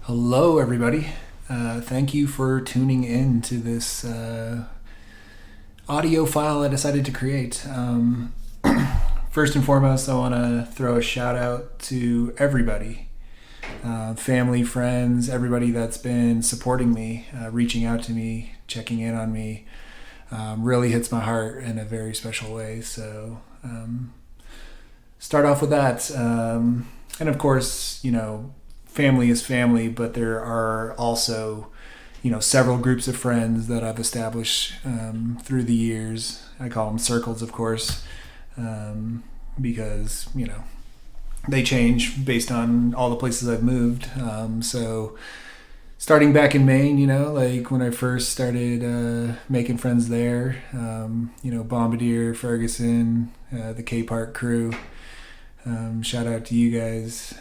Hello, everybody. Thank you for tuning in to this audio file I decided to create. First and foremost, I want to throw a shout out to everybody, family, friends, everybody that's been supporting me, reaching out to me, checking in on me. Really hits my heart in a very special way. So, start off with that. And of course, family is family, but there are also, several groups of friends that I've established through the years. I call them circles, of course, because, they change based on all the places I've moved. So starting back in Maine, like when I first started making friends there, Bombardier, Ferguson, the K Park crew. Shout out to you guys.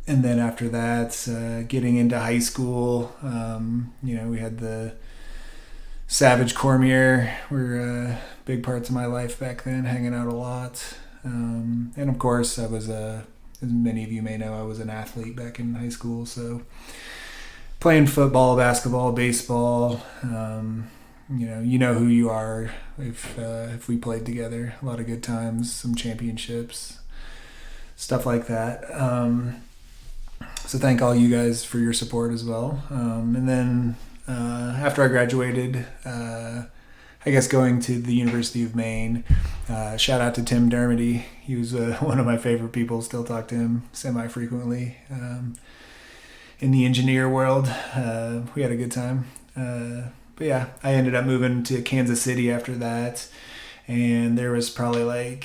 And then after that, getting into high school, we had the Savage Cormier were big parts of my life back then, hanging out a lot. And of course, I was, as many of you may know, I was an athlete back in high school. So playing football, basketball, baseball, you know who you are if we played together. A lot of good times, some championships, stuff like that. So thank all you guys for your support as well. And then after I graduated, I guess going to the University of Maine, shout out to Tim Dermody. He was one of my favorite people. Still talk to him semi-frequently. In the engineer world, we had a good time. But yeah, I ended up moving to Kansas City after that. And there was probably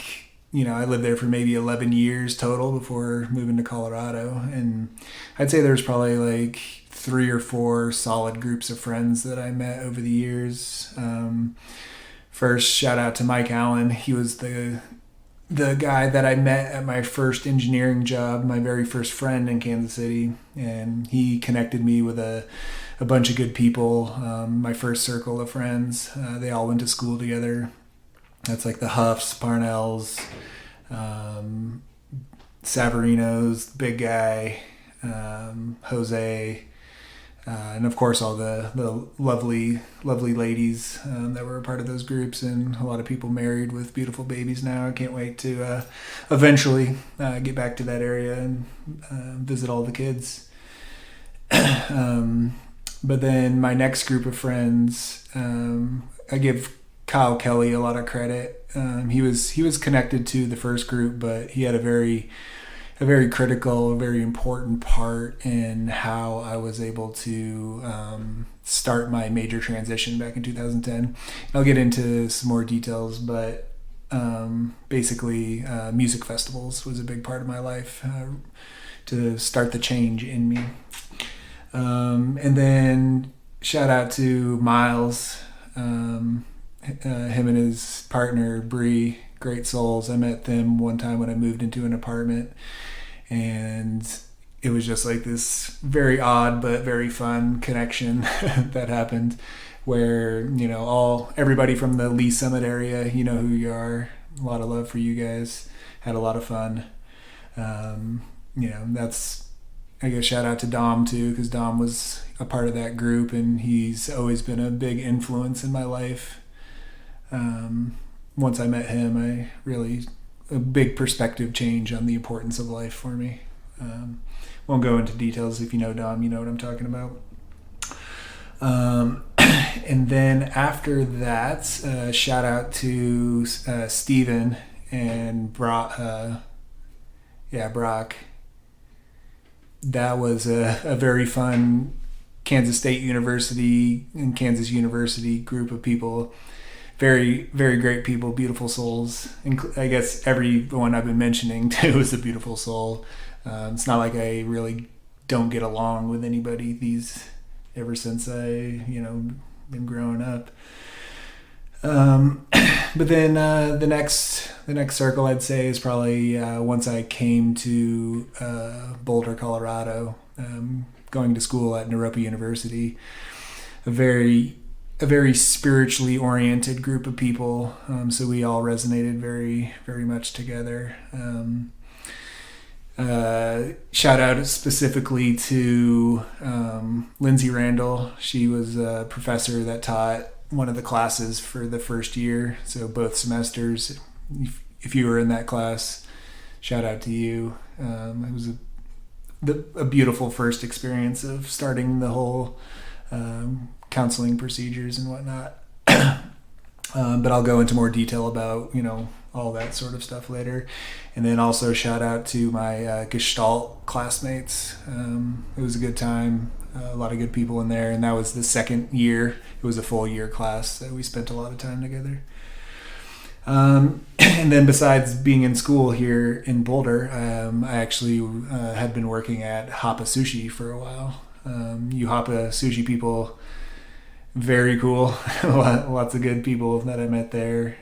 I lived there for maybe 11 years total before moving to Colorado. And I'd say there's probably 3 or 4 solid groups of friends that I met over the years. First, shout out to Mike Allen. He was the guy that I met at my first engineering job, my very first friend in Kansas City. And he connected me with a bunch of good people, my first circle of friends. They all went to school together. That's like the Huffs, Parnells, Saverinos, Big Guy, Jose, and of course all the lovely ladies that were a part of those groups, and a lot of people married with beautiful babies now. I can't wait to eventually get back to that area and visit all the kids. But then my next group of friends, I give Kyle Kelly a lot of credit. He was connected to the first group, but he had a very critical, very important part in how I was able to start my major transition back in 2010. I'll get into some more details, but basically music festivals was a big part of my life to start the change in me. And then shout out to Miles, him and his partner Bree, great souls. I met them one time when I moved into an apartment, and it was just like this very odd but very fun connection that happened where everybody from the Lee Summit area, you know who you are. A lot of love for you guys. Had a lot of fun. That's, I guess, shout out to Dom too, because Dom was a part of that group and he's always been a big influence in my life. Once I met him, a big perspective change on the importance of life for me. Won't go into details. If you know Dom, you know what I'm talking about. And then after that, shout out to Steven and Brock. Brock. That was a very fun Kansas State University and Kansas University group of people. Very, very great people, beautiful souls. I guess everyone I've been mentioning too is a beautiful soul. It's not like I really don't get along with anybody ever since I, been growing up. But then the next circle I'd say is probably once I came to Boulder, Colorado, going to school at Naropa University. A very spiritually oriented group of people, so we all resonated very, very much together. Shout out specifically to Lindsay Randall. She was a professor that taught one of the classes for the first year, so both semesters. If you were in that class, shout out to you. It was a beautiful first experience of starting the whole counseling procedures and whatnot. But I'll go into more detail about, all that sort of stuff later. And then also shout out to my Gestalt classmates. It was a good time. A lot of good people in there. And that was the second year. It was a full year class that we spent a lot of time together. And then besides being in school here in Boulder, I actually had been working at Hapa Sushi for a while. You Hapa Sushi people, very cool. Lots of good people that I met there.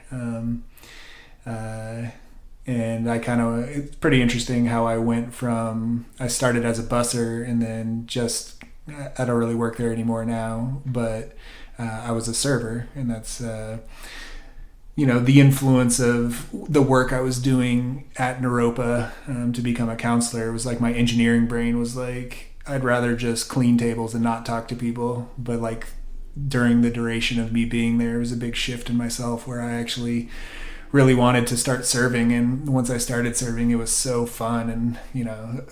And it's pretty interesting how I started as a busser and then I don't really work there anymore now, but I was a server, and that's, the influence of the work I was doing at Naropa to become a counselor was like my engineering brain was like, I'd rather just clean tables and not talk to people. But like during the duration of me being there, it was a big shift in myself where I actually really wanted to start serving. And once I started serving, it was so fun. And,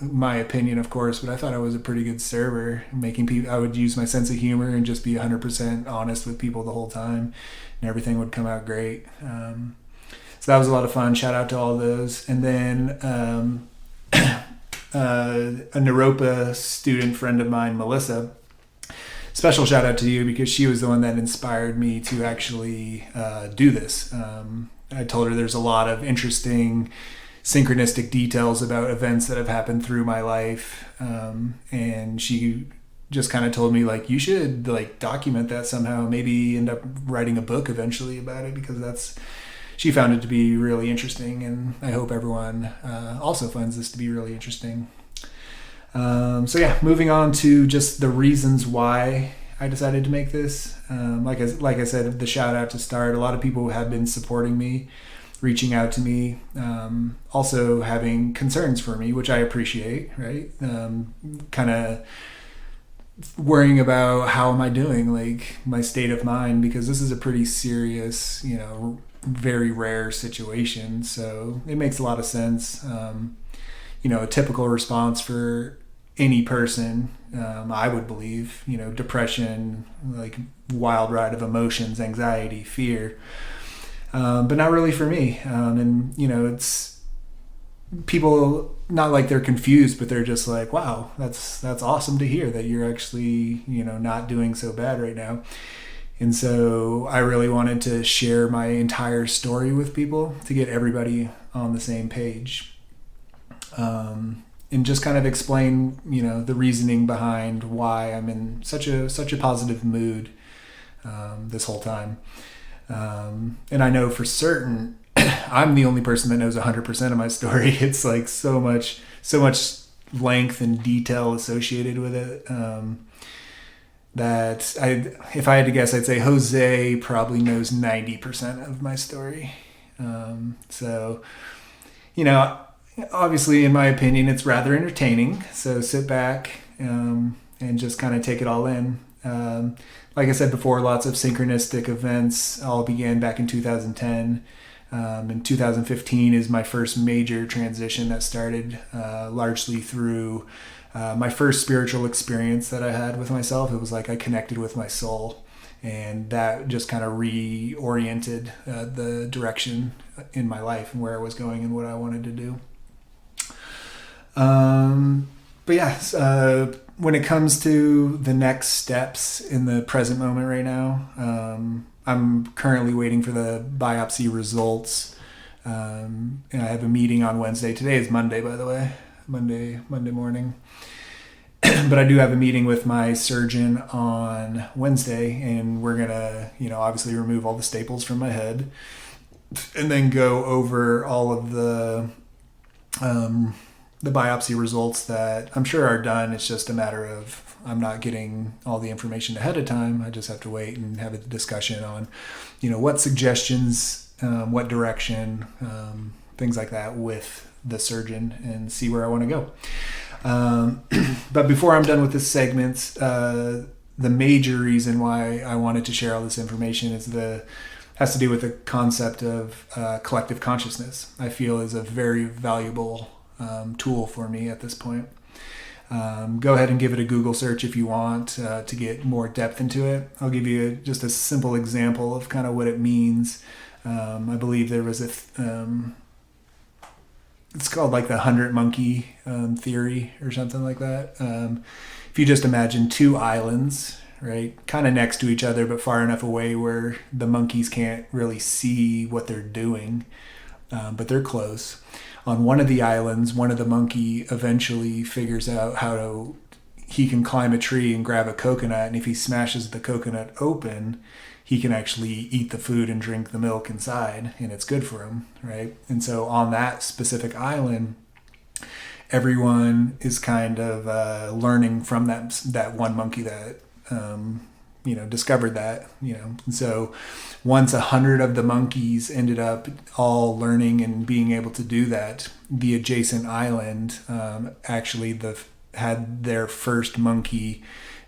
my opinion, of course, but I thought I was a pretty good server. I would use my sense of humor and just be 100% honest with people the whole time, and everything would come out great. So that was a lot of fun. Shout out to all those. And then a Naropa student friend of mine, Melissa, special shout out to you because she was the one that inspired me to actually do this. I told her there's a lot of interesting synchronistic details about events that have happened through my life. And she just kind of told me, like, you should document that somehow, maybe end up writing a book eventually about it, because she found it to be really interesting. And I hope everyone also finds this to be really interesting. Moving on to just the reasons why I decided to make this. Like I said, the shout out to start, a lot of people have been supporting me, reaching out to me, also having concerns for me, which I appreciate, right? Kind of worrying about how am I doing, like my state of mind, because this is a pretty serious, very rare situation. So it makes a lot of sense. A typical response for any person, I would believe, depression, like wild ride of emotions, anxiety, fear, but not really for me. It's people, not like they're confused, but they're just like, wow, that's awesome to hear that you're actually, not doing so bad right now. And so I really wanted to share my entire story with people to get everybody on the same page. And just kind of explain, the reasoning behind why I'm in such a positive mood this whole time. And I know for certain I'm the only person that knows 100% of my story. It's like so much length and detail associated with it that if I had to guess, I'd say Jose probably knows 90% of my story. Obviously, in my opinion, it's rather entertaining. So sit back and just kind of take it all in. Like I said before, lots of synchronistic events all began back in 2010. And 2015 is my first major transition that started largely through my first spiritual experience that I had with myself. It was like I connected with my soul. And that just kind of reoriented the direction in my life and where I was going and what I wanted to do. When it comes to the next steps in the present moment right now, I'm currently waiting for the biopsy results. And I have a meeting on Wednesday. Today is Monday, by the way, Monday morning. But I do have a meeting with my surgeon on Wednesday, and we're going to, obviously remove all the staples from my head and then go over all of the biopsy results that I'm sure are done. It's just a matter of I'm not getting all the information ahead of time. I just have to wait and have a discussion on, what suggestions, what direction, things like that with the surgeon and see where I want to go. But before I'm done with this segment, the major reason why I wanted to share all this information has to do with the concept of collective consciousness. I feel is a very valuable tool for me at this point. Go ahead and give it a Google search if you want to get more depth into it. I'll give you just a simple example of kind of what it means. I believe there was it's called like the 100 monkey theory or something like that. If you just imagine two islands, right, kind of next to each other but far enough away where the monkeys can't really see what they're doing, but they're close. On one of the islands, one of the monkey eventually figures out he can climb a tree and grab a coconut, and if he smashes the coconut open, he can actually eat the food and drink the milk inside, and it's good for him, right? And so on that specific island, everyone is kind of learning from that one monkey that discovered that, And so once 100 of the monkeys ended up all learning and being able to do that, the adjacent island actually had their first monkey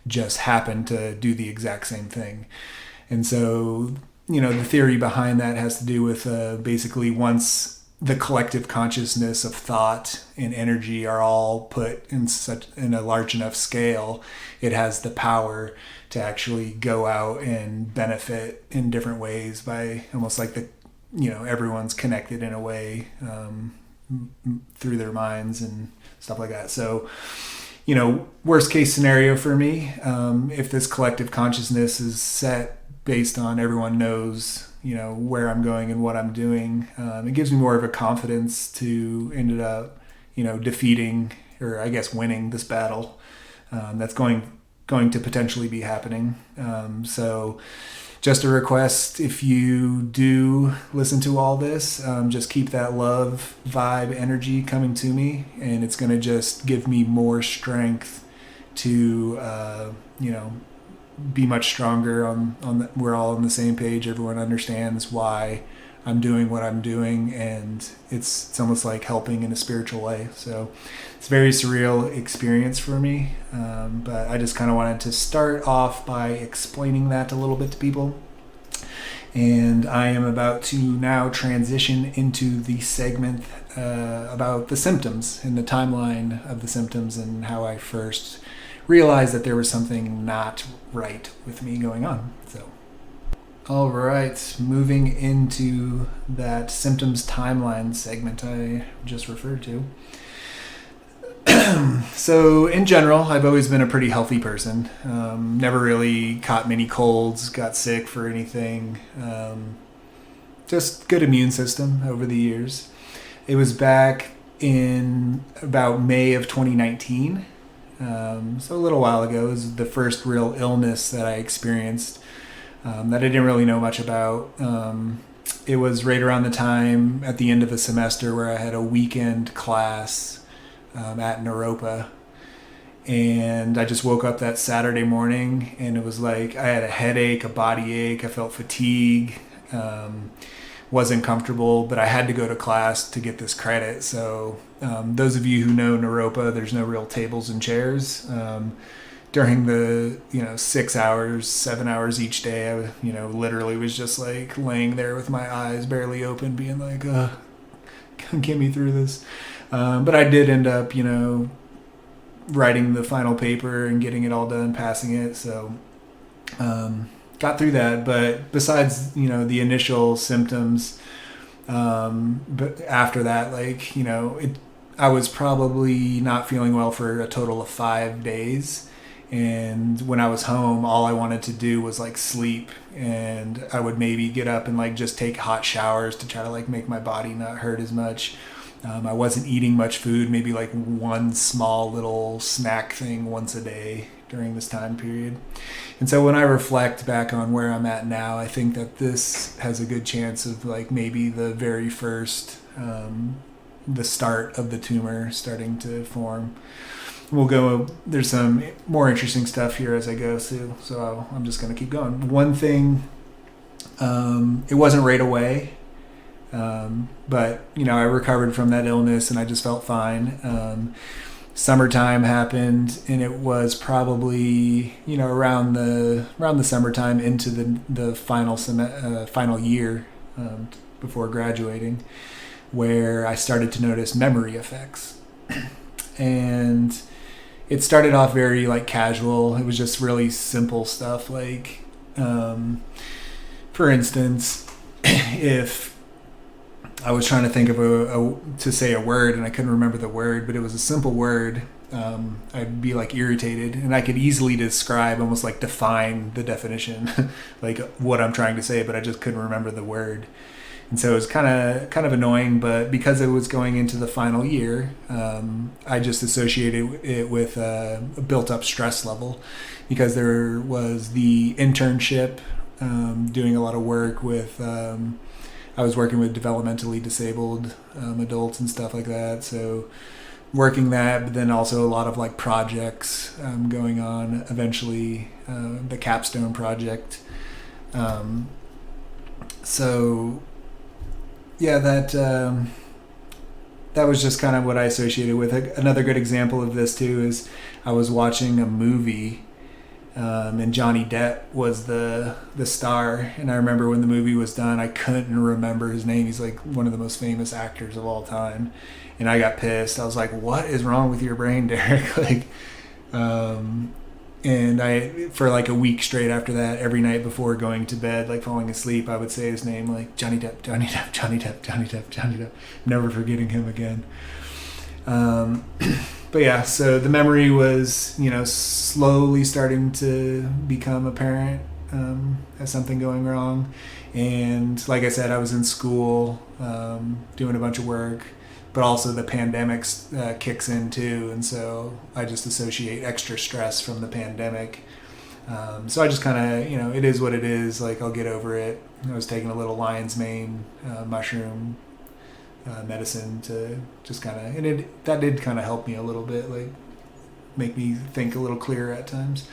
just happen to do the exact same thing. And so, the theory behind that has to do with basically once the collective consciousness of thought and energy are all put in a large enough scale, it has the power to actually go out and benefit in different ways by almost like everyone's connected in a way through their minds and stuff like that. So, worst case scenario for me, if this collective consciousness is set based on everyone knows, where I'm going and what I'm doing, it gives me more of a confidence to end up, defeating or I guess winning this battle that's going to potentially be happening. So just a request, if you do listen to all this, just keep that love, vibe, energy coming to me, and it's going to just give me more strength to, be much stronger we're all on the same page. Everyone understands why I'm doing what I'm doing, and it's almost like helping in a spiritual way. So it's a very surreal experience for me, but I just kind of wanted to start off by explaining that a little bit to people. And I am about to now transition into the segment about the symptoms and the timeline of the symptoms and how I first realized that there was something not right with me going on. So, all right, moving into that symptoms timeline segment I just referred to. So in general, I've always been a pretty healthy person. Never really caught many colds, got sick for anything. Just good immune system over the years. It was back in about May of 2019. So a little while ago. It was the first real illness that I experienced that I didn't really know much about. It was right around the time at the end of the semester where I had a weekend class at Naropa, and I just woke up that Saturday morning and it was like I had a headache, a body ache, I felt fatigue, wasn't comfortable, but I had to go to class to get this credit. So those of you who know Naropa, there's no real tables and chairs. During the 6 hours, 7 hours each day, I literally was just like laying there with my eyes barely open, being like, get me through this. But I did end up, writing the final paper and getting it all done, passing it. So got through that. But besides, the initial symptoms, but after that, I was probably not feeling well for a total of 5 days. And when I was home, all I wanted to do was sleep, and I would maybe get up and just take hot showers to try to make my body not hurt as much. I wasn't eating much food, maybe one small little snack thing once a day during this time period. And so when I reflect back on where I'm at now, I think that this has a good chance of maybe the very first, the start of the tumor starting to form. There's some more interesting stuff here as I go through, so I'm just going to keep going. One thing, it wasn't right away. But I recovered from that illness and I just felt fine. Summertime happened, and it was probably around the summertime into the final year, before graduating, where I started to notice memory effects. And it started off very like casual. It was just really simple stuff, like for instance, if I was trying to think of to say a word and I couldn't remember the word, but it was a simple word, I'd be like irritated, and I could easily describe, almost like define the definition, like what I'm trying to say, but I just couldn't remember the word. And so it was kind of annoying, but because it was going into the final year, I just associated it with a built up stress level, because there was the internship, doing a lot of work with, I was working with developmentally disabled adults and stuff like that. So working that, but then also a lot of like projects going on, eventually the capstone project. So yeah, that was just kind of what I associated with it. Another good example of this too is I was watching a movie, and Johnny Depp was the star. And I remember when the movie was done, I couldn't remember his name. He's like one of the most famous actors of all time. And I got pissed. I was like, "What is wrong with your brain, Derek?" Like, and I, for like a week straight after that, every night before going to bed, like falling asleep, I would say his name, like Johnny Depp, Johnny Depp, Johnny Depp, Johnny Depp, Johnny Depp, never forgetting him again. But yeah, so the memory was, slowly starting to become apparent, as something going wrong. And like I said, I was in school, doing a bunch of work, but also the pandemic kicks in too, and so I just associate extra stress from the pandemic. So I just kind of, it is what it is. Like, I'll get over it. I was taking a little lion's mane mushroom medicine to just kind of, and that did kind of help me a little bit, like make me think a little clearer at times.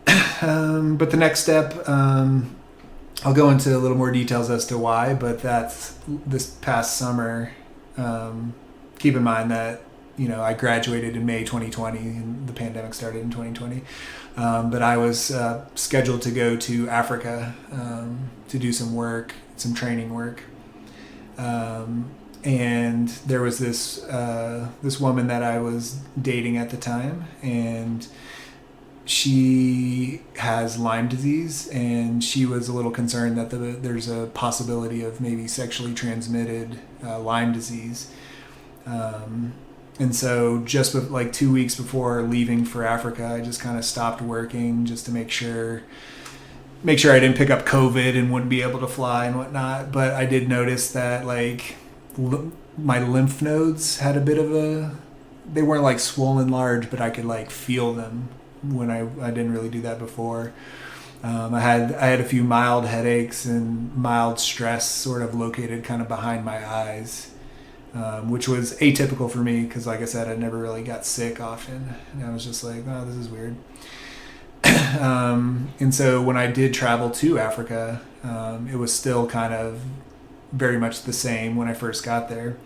But the next step, I'll go into a little more details as to why, but that's this past summer. Keep in mind that, I graduated in May 2020 and the pandemic started in 2020. But I was scheduled to go to Africa to do some work, some training work. And there was this woman that I was dating at the time, and she has Lyme disease, and she was a little concerned that there's a possibility of maybe sexually transmitted Lyme disease. And so just like 2 weeks before leaving for Africa, I just kind of stopped working just to make sure I didn't pick up COVID and wouldn't be able to fly and whatnot. But I did notice that like my lymph nodes had a bit of they weren't like swollen large, but I could like feel them when I didn't really do that before. I had a few mild headaches and mild stress sort of located kind of behind my eyes, which was atypical for me because, like I said, I never really got sick often. And I was just like, oh, this is weird. And so when I did travel to Africa, it was still kind of very much the same when I first got there.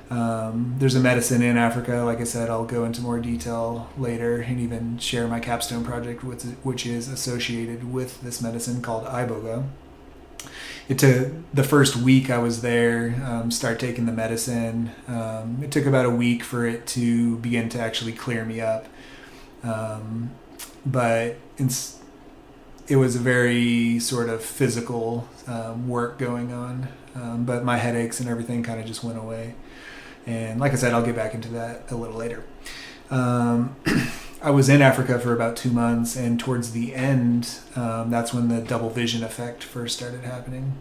There's a medicine in Africa, like I said, I'll go into more detail later and even share my capstone project, which is associated with this medicine called iboga. It took the first week I was there, start taking the medicine. It took about a week for it to begin to actually clear me up. But it was a very sort of physical work going on. But my headaches and everything kind of just went away. And like I said, I'll get back into that a little later. I was in Africa for about 2 months, and towards the end, that's when the double vision effect first started happening.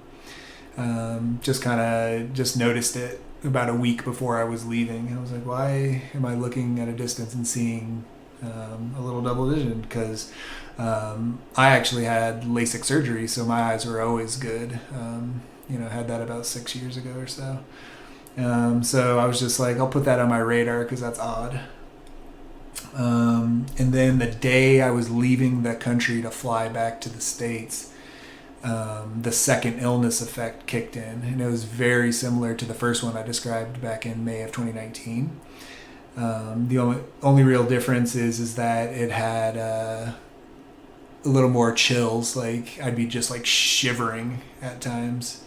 Just noticed it about a week before I was leaving. I was like, why am I looking at a distance and seeing a little double vision? Because I actually had LASIK surgery, so my eyes were always good. Had that about 6 years ago or so. So I was just like, I'll put that on my radar because that's odd. And then the day I was leaving the country to fly back to the States, the second illness effect kicked in, and it was very similar to the first one I described back in May of 2019. The only real difference is that it had a little more chills. Like I'd be just like shivering at times,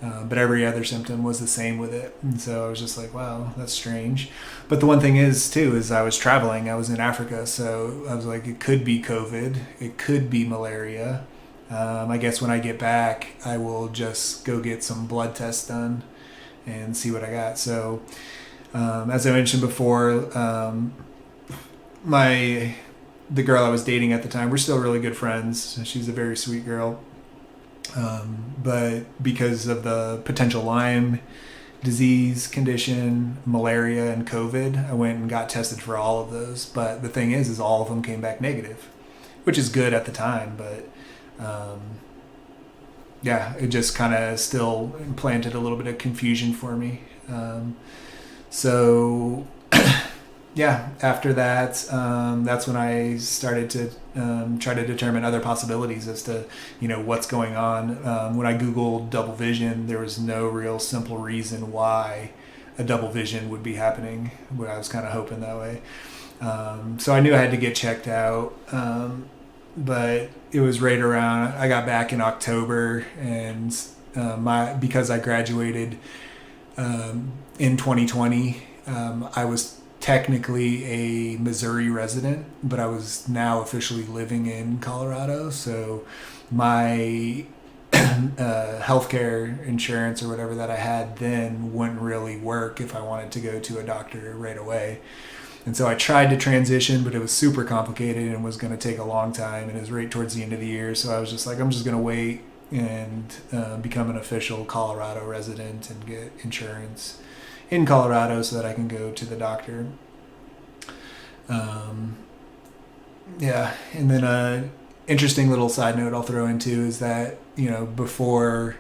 but every other symptom was the same with it. And so I was just like, wow, that's strange. But the one thing is I was traveling. I was in Africa, so I was like, it could be COVID, it could be malaria. I guess when I get back, I will just go get some blood tests done and see what I got. So, as I mentioned before, the girl I was dating at the time, we're still really good friends. She's a very sweet girl. But because of the potential Lyme disease condition, malaria, and COVID, I went and got tested for all of those. But the thing is all of them came back negative, which is good at the time, but it just kind of still implanted a little bit of confusion for me. So after that, that's when I started to try to determine other possibilities as to, what's going on. When I Googled double vision, there was no real simple reason why a double vision would be happening, but I was kind of hoping that way. So I knew I had to get checked out. But it was right around, I got back in October, and because I graduated in 2020, I was technically a Missouri resident, but I was now officially living in Colorado. So my healthcare insurance or whatever that I had then wouldn't really work if I wanted to go to a doctor right away. And so I tried to transition, but it was super complicated and was going to take a long time. And it was right towards the end of the year. So I was just like, I'm just going to wait and become an official Colorado resident and get insurance in Colorado so that I can go to the doctor. And then interesting little side note I'll throw into is that, before,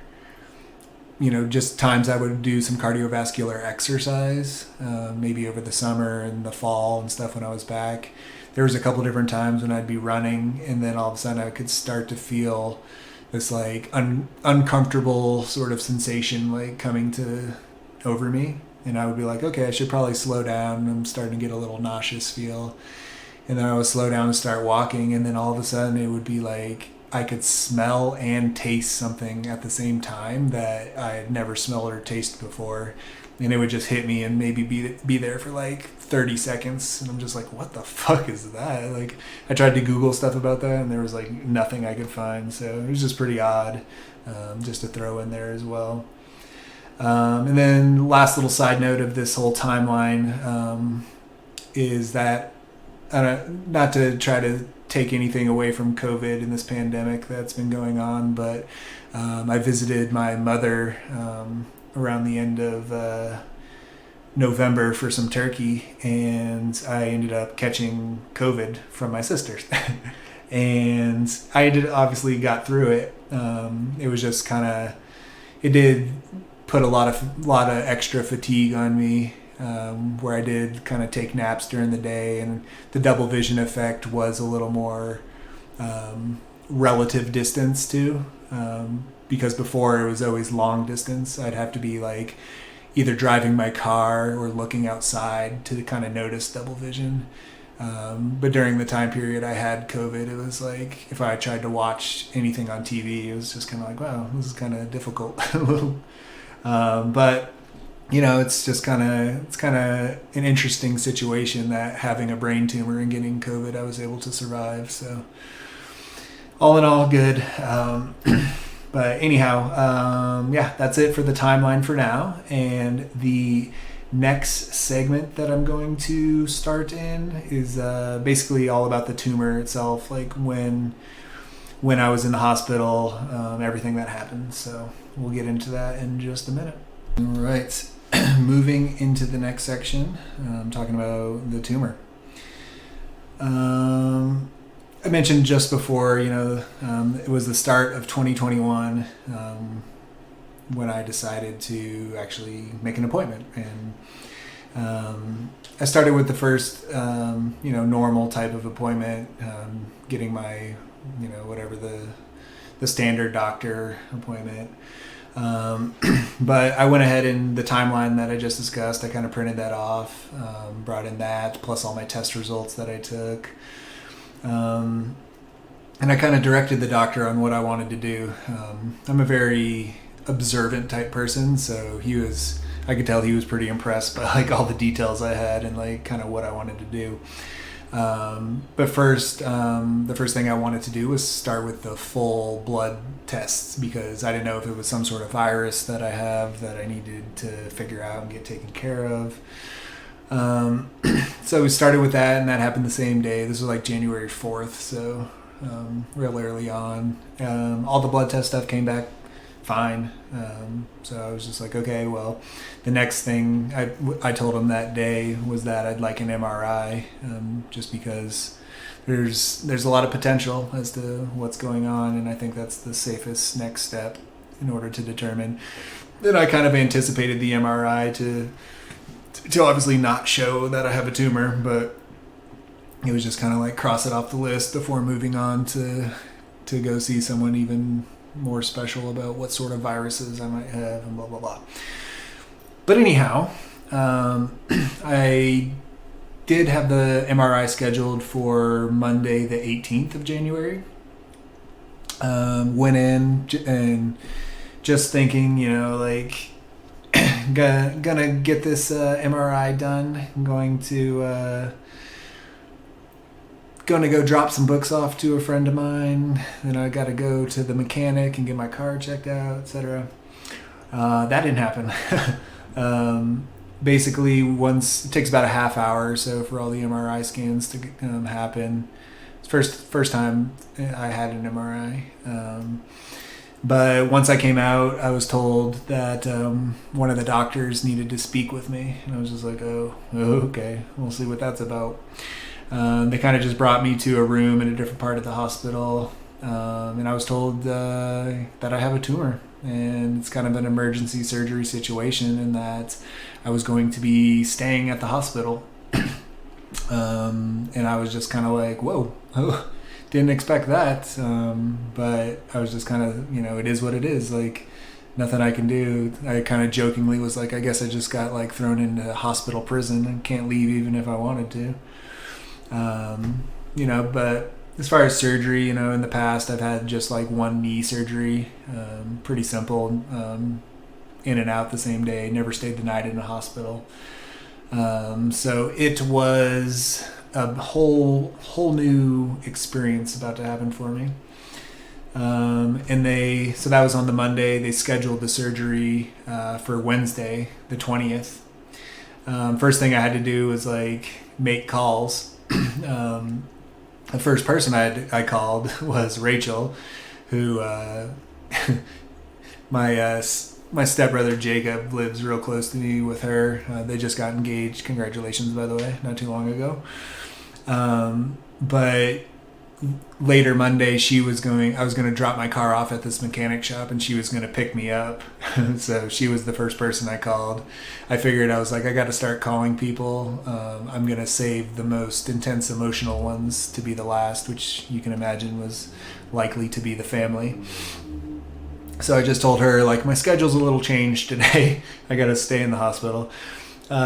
just times I would do some cardiovascular exercise, maybe over the summer and the fall and stuff when I was back. There was a couple different times when I'd be running, and then all of a sudden I could start to feel this like uncomfortable sort of sensation like coming over me. And I would be like, okay, I should probably slow down. I'm starting to get a little nauseous feel. And then I would slow down and start walking, and then all of a sudden it would be like I could smell and taste something at the same time that I had never smelled or tasted before. And it would just hit me and maybe be there for like 30 seconds. And I'm just like, what the fuck is that? Like, I tried to Google stuff about that, and there was like nothing I could find. So it was just pretty odd, just to throw in there as well. And then last little side note of this whole timeline is that, not to try to take anything away from COVID and this pandemic that's been going on, but I visited my mother around the end of November for some turkey, and I ended up catching COVID from my sister. And obviously got through it. It was just it did put a lot of extra fatigue on me, where I did kind of take naps during the day, and the double vision effect was a little more relative distance too, because before it was always long distance. I'd have to be like either driving my car or looking outside to kind of notice double vision. But during the time period I had COVID, it was like if I tried to watch anything on TV, it was just kind of like, wow, this is kind of difficult. But it's just kind of an interesting situation that having a brain tumor and getting COVID, I was able to survive. So all in all, good. But anyhow, that's it for the timeline for now. And the next segment that I'm going to start in is basically all about the tumor itself, like when I was in the hospital, everything that happened. So we'll get into that in just a minute. All right. Moving into the next section, I'm talking about the tumor. I mentioned just before, it was the start of 2021 when I decided to actually make an appointment. And I started with the first, normal type of appointment, getting my, whatever the the standard doctor appointment. But I went ahead in the timeline that I just discussed. I kind of printed that off, brought in that, plus all my test results that I took. And I kind of directed the doctor on what I wanted to do. I'm a very observant type person, so I could tell he was pretty impressed by like all the details I had and like kind of what I wanted to do. But first, the first thing I wanted to do was start with the full blood tests, because I didn't know if it was some sort of virus that I have that I needed to figure out and get taken care of. So we started with that, and that happened the same day. This was like January 4th, so real early on. All the blood test stuff came back fine. So I was just like, okay, well, the next thing I told him that day was that I'd like an MRI, just because there's a lot of potential as to what's going on, and I think that's the safest next step in order to determine. Then I kind of anticipated the MRI to obviously not show that I have a tumor, but it was just kind of like cross it off the list before moving on to go see someone even more special about what sort of viruses I might have and blah, blah, blah. But anyhow, I did have the MRI scheduled for Monday, the 18th of January. Went in and just thinking, like, gonna get this MRI done. I'm going to go drop some books off to a friend of mine. Then I got to go to the mechanic and get my car checked out, etc. That didn't happen. Basically, it takes about a half hour or so for all the MRI scans to happen. It's first time I had an MRI. But once I came out, I was told that one of the doctors needed to speak with me. And I was just like, oh okay, we'll see what that's about. They kind of just brought me to a room in a different part of the hospital. And I was told that I have a tumor. And it's kind of an emergency surgery situation, and that I was going to be staying at the hospital. And I was just kind of like, whoa, didn't expect that. But I was just kind of, it is what it is. Like, nothing I can do. I kind of jokingly was like, I guess I just got like thrown into hospital prison and can't leave even if I wanted to. But as far as surgery, in the past I've had just like one knee surgery, pretty simple, in and out the same day, never stayed the night in a hospital. So it was a whole new experience about to happen for me. So that was on the Monday. They scheduled the surgery for Wednesday, the 20th. First thing I had to do was like make calls. The first person I called was Rachel, who my stepbrother Jacob lives real close to me with her. They just got engaged. Congratulations, by the way, not too long ago. But later Monday, I was going to drop my car off at this mechanic shop, and she was going to pick me up. So she was the first person I called. I figured, I was like, I got to start calling people. I'm going to save the most intense emotional ones to be the last, which you can imagine was likely to be the family. So I just told her, like, my schedule's a little changed today. I got to stay in the hospital.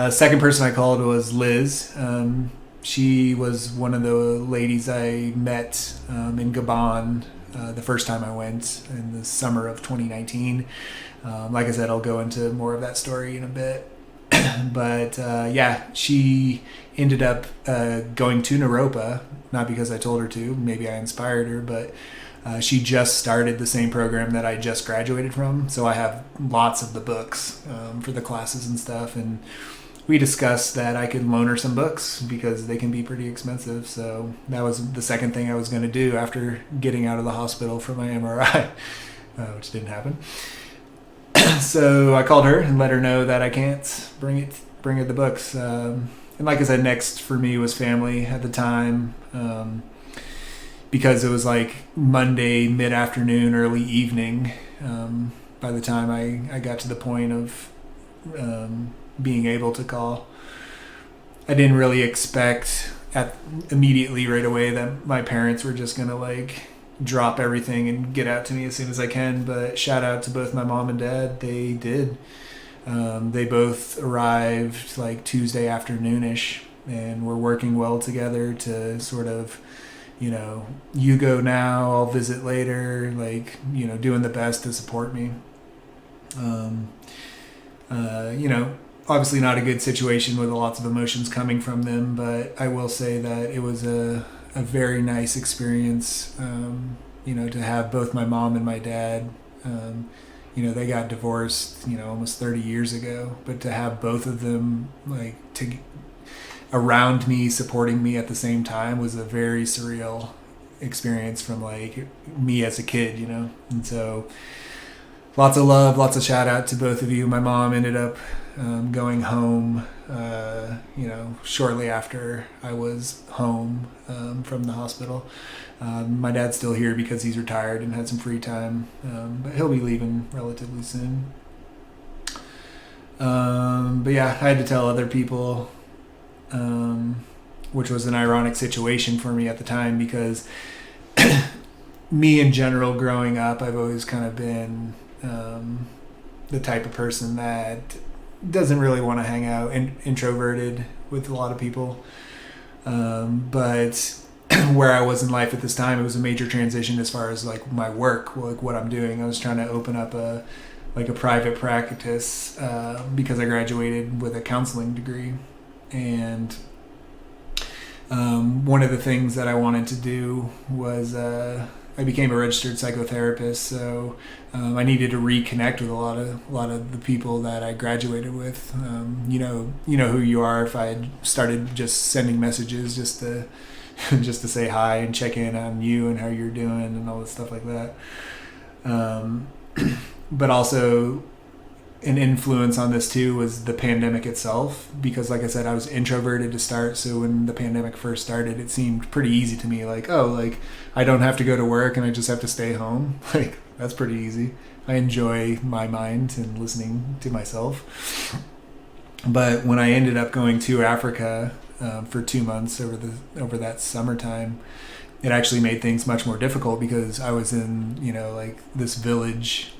Second person I called was Liz. She was one of the ladies I met in Gabon the first time I went in the summer of 2019. Like I said, I'll go into more of that story in a bit. But she ended up going to Naropa, not because I told her to, maybe I inspired her, but she just started the same program that I just graduated from. So I have lots of the books for the classes and stuff, and we discussed that I could loan her some books because they can be pretty expensive. So that was the second thing I was going to do after getting out of the hospital for my MRI, which didn't happen. So I called her and let her know that I can't bring her the books. And like I said, next for me was family at the time, because it was like Monday mid-afternoon, early evening, by the time I got to the point of being able to call. I didn't really expect immediately right away that my parents were just gonna like drop everything and get out to me as soon as I can. But shout out to both my mom and dad. They did. They both arrived like Tuesday afternoonish, and we're working well together to sort of, you go now, I'll visit later, like, doing the best to support me. Obviously not a good situation with lots of emotions coming from them, but I will say that it was a very nice experience, to have both my mom and my dad. They got divorced, almost 30 years ago, but to have both of them around me, supporting me at the same time was a very surreal experience from like me as a kid, and so lots of love, lots of shout out to both of you. My mom ended up going home, shortly after I was home from the hospital. My dad's still here because he's retired and had some free time, but he'll be leaving relatively soon. But yeah, I had to tell other people, which was an ironic situation for me at the time because me in general growing up, I've always kind of been the type of person that doesn't really want to hang out and introverted with a lot of people. But where I was in life at this time, it was a major transition as far as like my work, like what I'm doing. I was trying to open up a private practice because I graduated with a counseling degree. And one of the things that I wanted to do was I became a registered psychotherapist, so I needed to reconnect with a lot of the people that I graduated with. You know who you are. If I had started just sending messages just to say hi and check in on you and how you're doing and all this stuff like that. But also an influence on this too was the pandemic itself, because like I said, I was introverted to start. So when the pandemic first started, it seemed pretty easy to me. Like, I don't have to go to work and I just have to stay home. Like, that's pretty easy. I enjoy my mind and listening to myself. But when I ended up going to Africa for 2 months over that summertime, it actually made things much more difficult because I was in, this village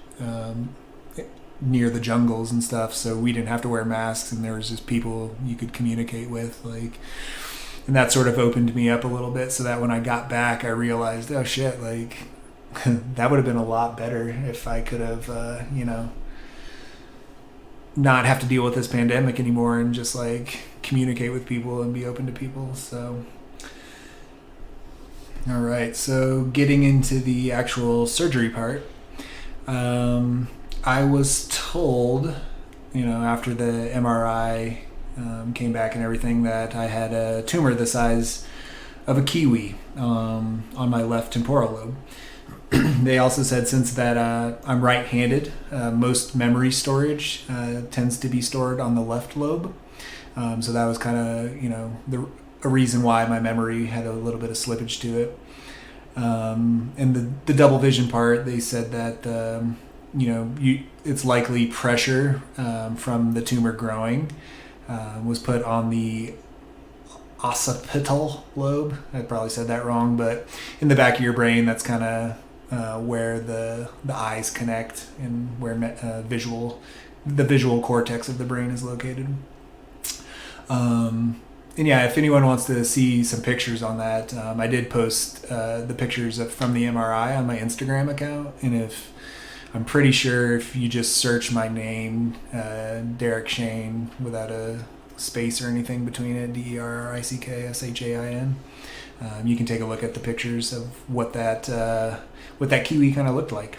near the jungles and stuff, so we didn't have to wear masks and there was just people you could communicate with, and that sort of opened me up a little bit, so that when I got back I realized, oh shit, that would have been a lot better if I could have not have to deal with this pandemic anymore and just communicate with people and be open to people. So all right, so getting into the actual surgery part, I was told, after the MRI came back and everything, that I had a tumor the size of a kiwi on my left temporal lobe. They also said since that I'm right-handed, most memory storage tends to be stored on the left lobe. So that was kind of, a reason why my memory had a little bit of slippage to it. And the double vision part, they said that it's likely pressure from the tumor growing was put on the occipital lobe. I probably said that wrong, but in the back of your brain, that's kind of where the eyes connect and where the visual cortex of the brain is located. And yeah, if anyone wants to see some pictures on that, I did post the pictures from the MRI on my Instagram account, and I'm pretty sure if you just search my name, Derek Shane, without a space or anything between it, DERICKSHAIN, you can take a look at the pictures of what that kiwi kind of looked like.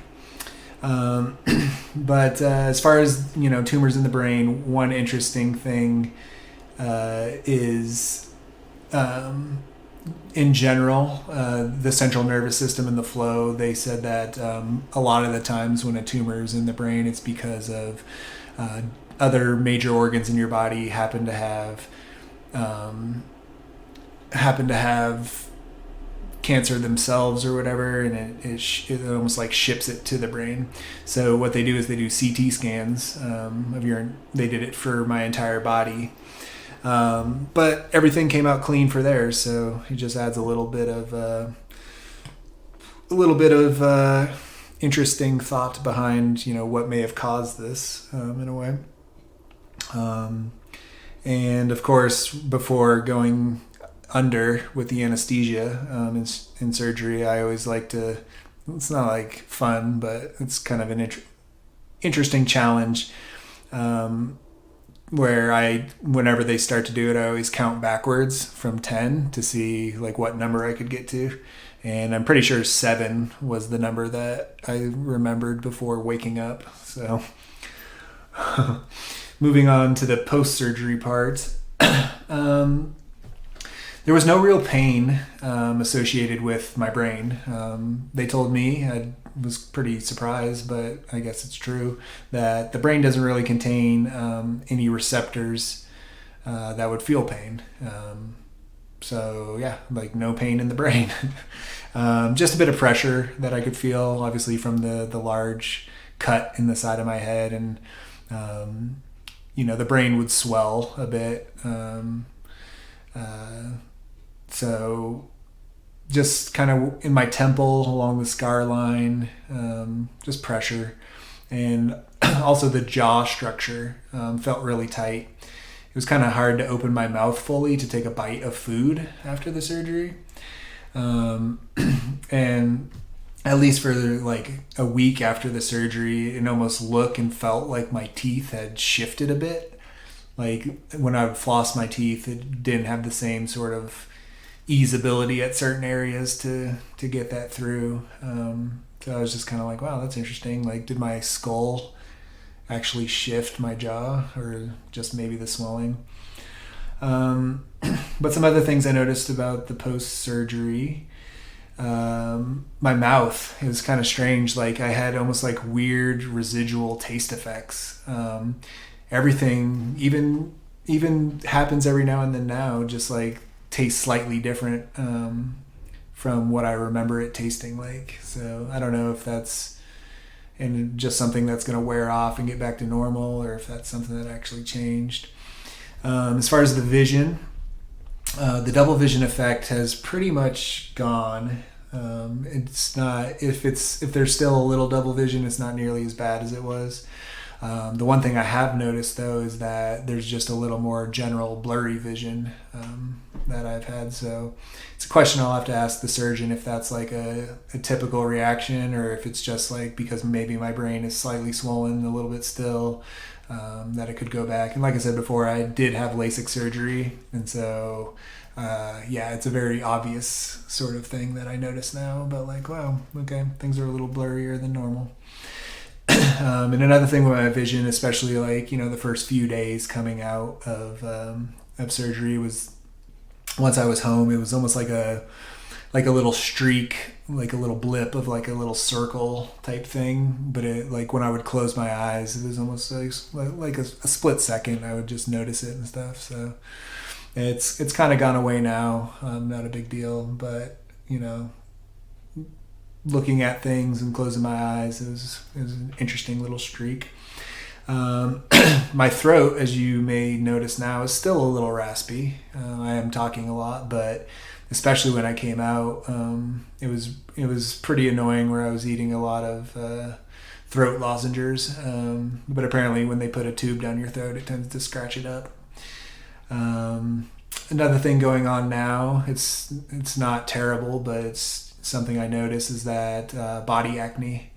But as far as tumors in the brain, one interesting thing is in general, the central nervous system and the flow. They said that a lot of the times when a tumor is in the brain, it's because of other major organs in your body happen to have cancer themselves or whatever, and it almost ships it to the brain. So what they do is they do CT scans they did it for my entire body. But everything came out clean for theirs, so it just adds a little bit of a little bit of interesting thought behind, what may have caused this in a way. And of course, before going under with the anesthesia in surgery, I always like to, it's not like fun, but it's kind of an interesting challenge where whenever they start to do it, I always count backwards from 10 to see like what number I could get to. And I'm pretty sure 7 was the number that I remembered before waking up. So moving on to the post-surgery part, there was no real pain associated with my brain. They told me, I was pretty surprised, but I guess it's true, that the brain doesn't really contain any receptors that would feel pain. So yeah, like no pain in the brain. Just a bit of pressure that I could feel, obviously from the large cut in the side of my head, and the brain would swell a bit. So just kind of in my temple along the scar line, just pressure, and also the jaw structure felt really tight. It was kind of hard to open my mouth fully to take a bite of food after the surgery. And at least for like a week after the surgery, it almost looked and felt like my teeth had shifted a bit. Like when I would floss my teeth, it didn't have the same sort of easeability at certain areas to get that through. So I was just kind of like, wow, that's interesting. Like, did my skull actually shift my jaw, or just maybe the swelling? But some other things I noticed about the post-surgery, my mouth, it was kind of strange. Like I had almost like weird residual taste effects. Everything even happens every now and then now, just like tastes slightly different from what I remember it tasting like. So I don't know if that's just something that's going to wear off and get back to normal, or if that's something that actually changed. As far as the vision, the double vision effect has pretty much gone. It's not, if there's still a little double vision, it's not nearly as bad as it was. The one thing I have noticed though is that there's just a little more general blurry vision that I've had. So it's a question I'll have to ask the surgeon if that's like a typical reaction, or if it's just like because maybe my brain is slightly swollen a little bit still, that it could go back. And like I said before, I did have LASIK surgery, and so it's a very obvious sort of thing that I notice now. But like, wow, okay, things are a little blurrier than normal. And another thing with my vision, especially like, the first few days coming out of surgery, was once I was home, it was almost like a little streak, like a little blip of like a little circle type thing. But it, like when I would close my eyes, it was almost like a split second. I would just notice it and stuff. So it's kind of gone away now. Not a big deal, but looking at things and closing my eyes, it was an interesting little streak. My throat, as you may notice now, is still a little raspy. I am talking a lot, but especially when I came out, it was pretty annoying where I was eating a lot of throat lozenges. But apparently when they put a tube down your throat, it tends to scratch it up. Another thing going on now, it's not terrible, but it's something I notice, is that body acne.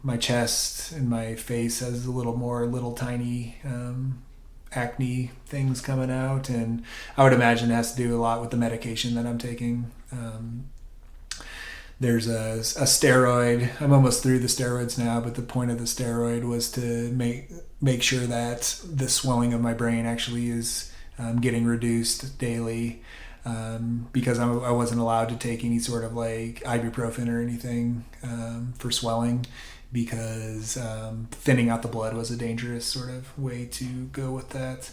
My chest and my face has a little tiny acne things coming out, and I would imagine it has to do a lot with the medication that I'm taking. There's a steroid. I'm almost through the steroids now, but the point of the steroid was to make sure that the swelling of my brain actually is getting reduced daily. Because I wasn't allowed to take any sort of like ibuprofen or anything for swelling, because thinning out the blood was a dangerous sort of way to go with that.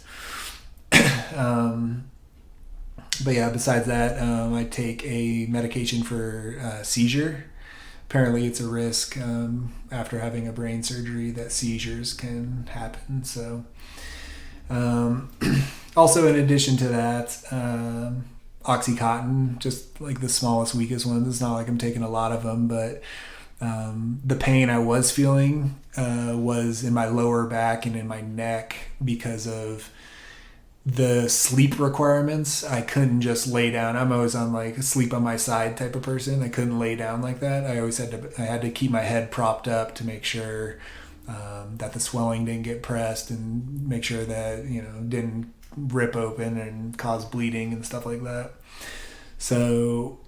But yeah, besides that, I take a medication for seizure. Apparently it's a risk after having a brain surgery that seizures can happen. So also in addition to that, Oxycontin, just like the smallest, weakest ones. It's not like I'm taking a lot of them, but the pain I was feeling was in my lower back and in my neck because of the sleep requirements. I couldn't just lay down. I'm always on like a sleep on my side type of person. I couldn't lay down like that. I had to keep my head propped up to make sure that the swelling didn't get pressed and make sure that, didn't rip open and cause bleeding and stuff like that. So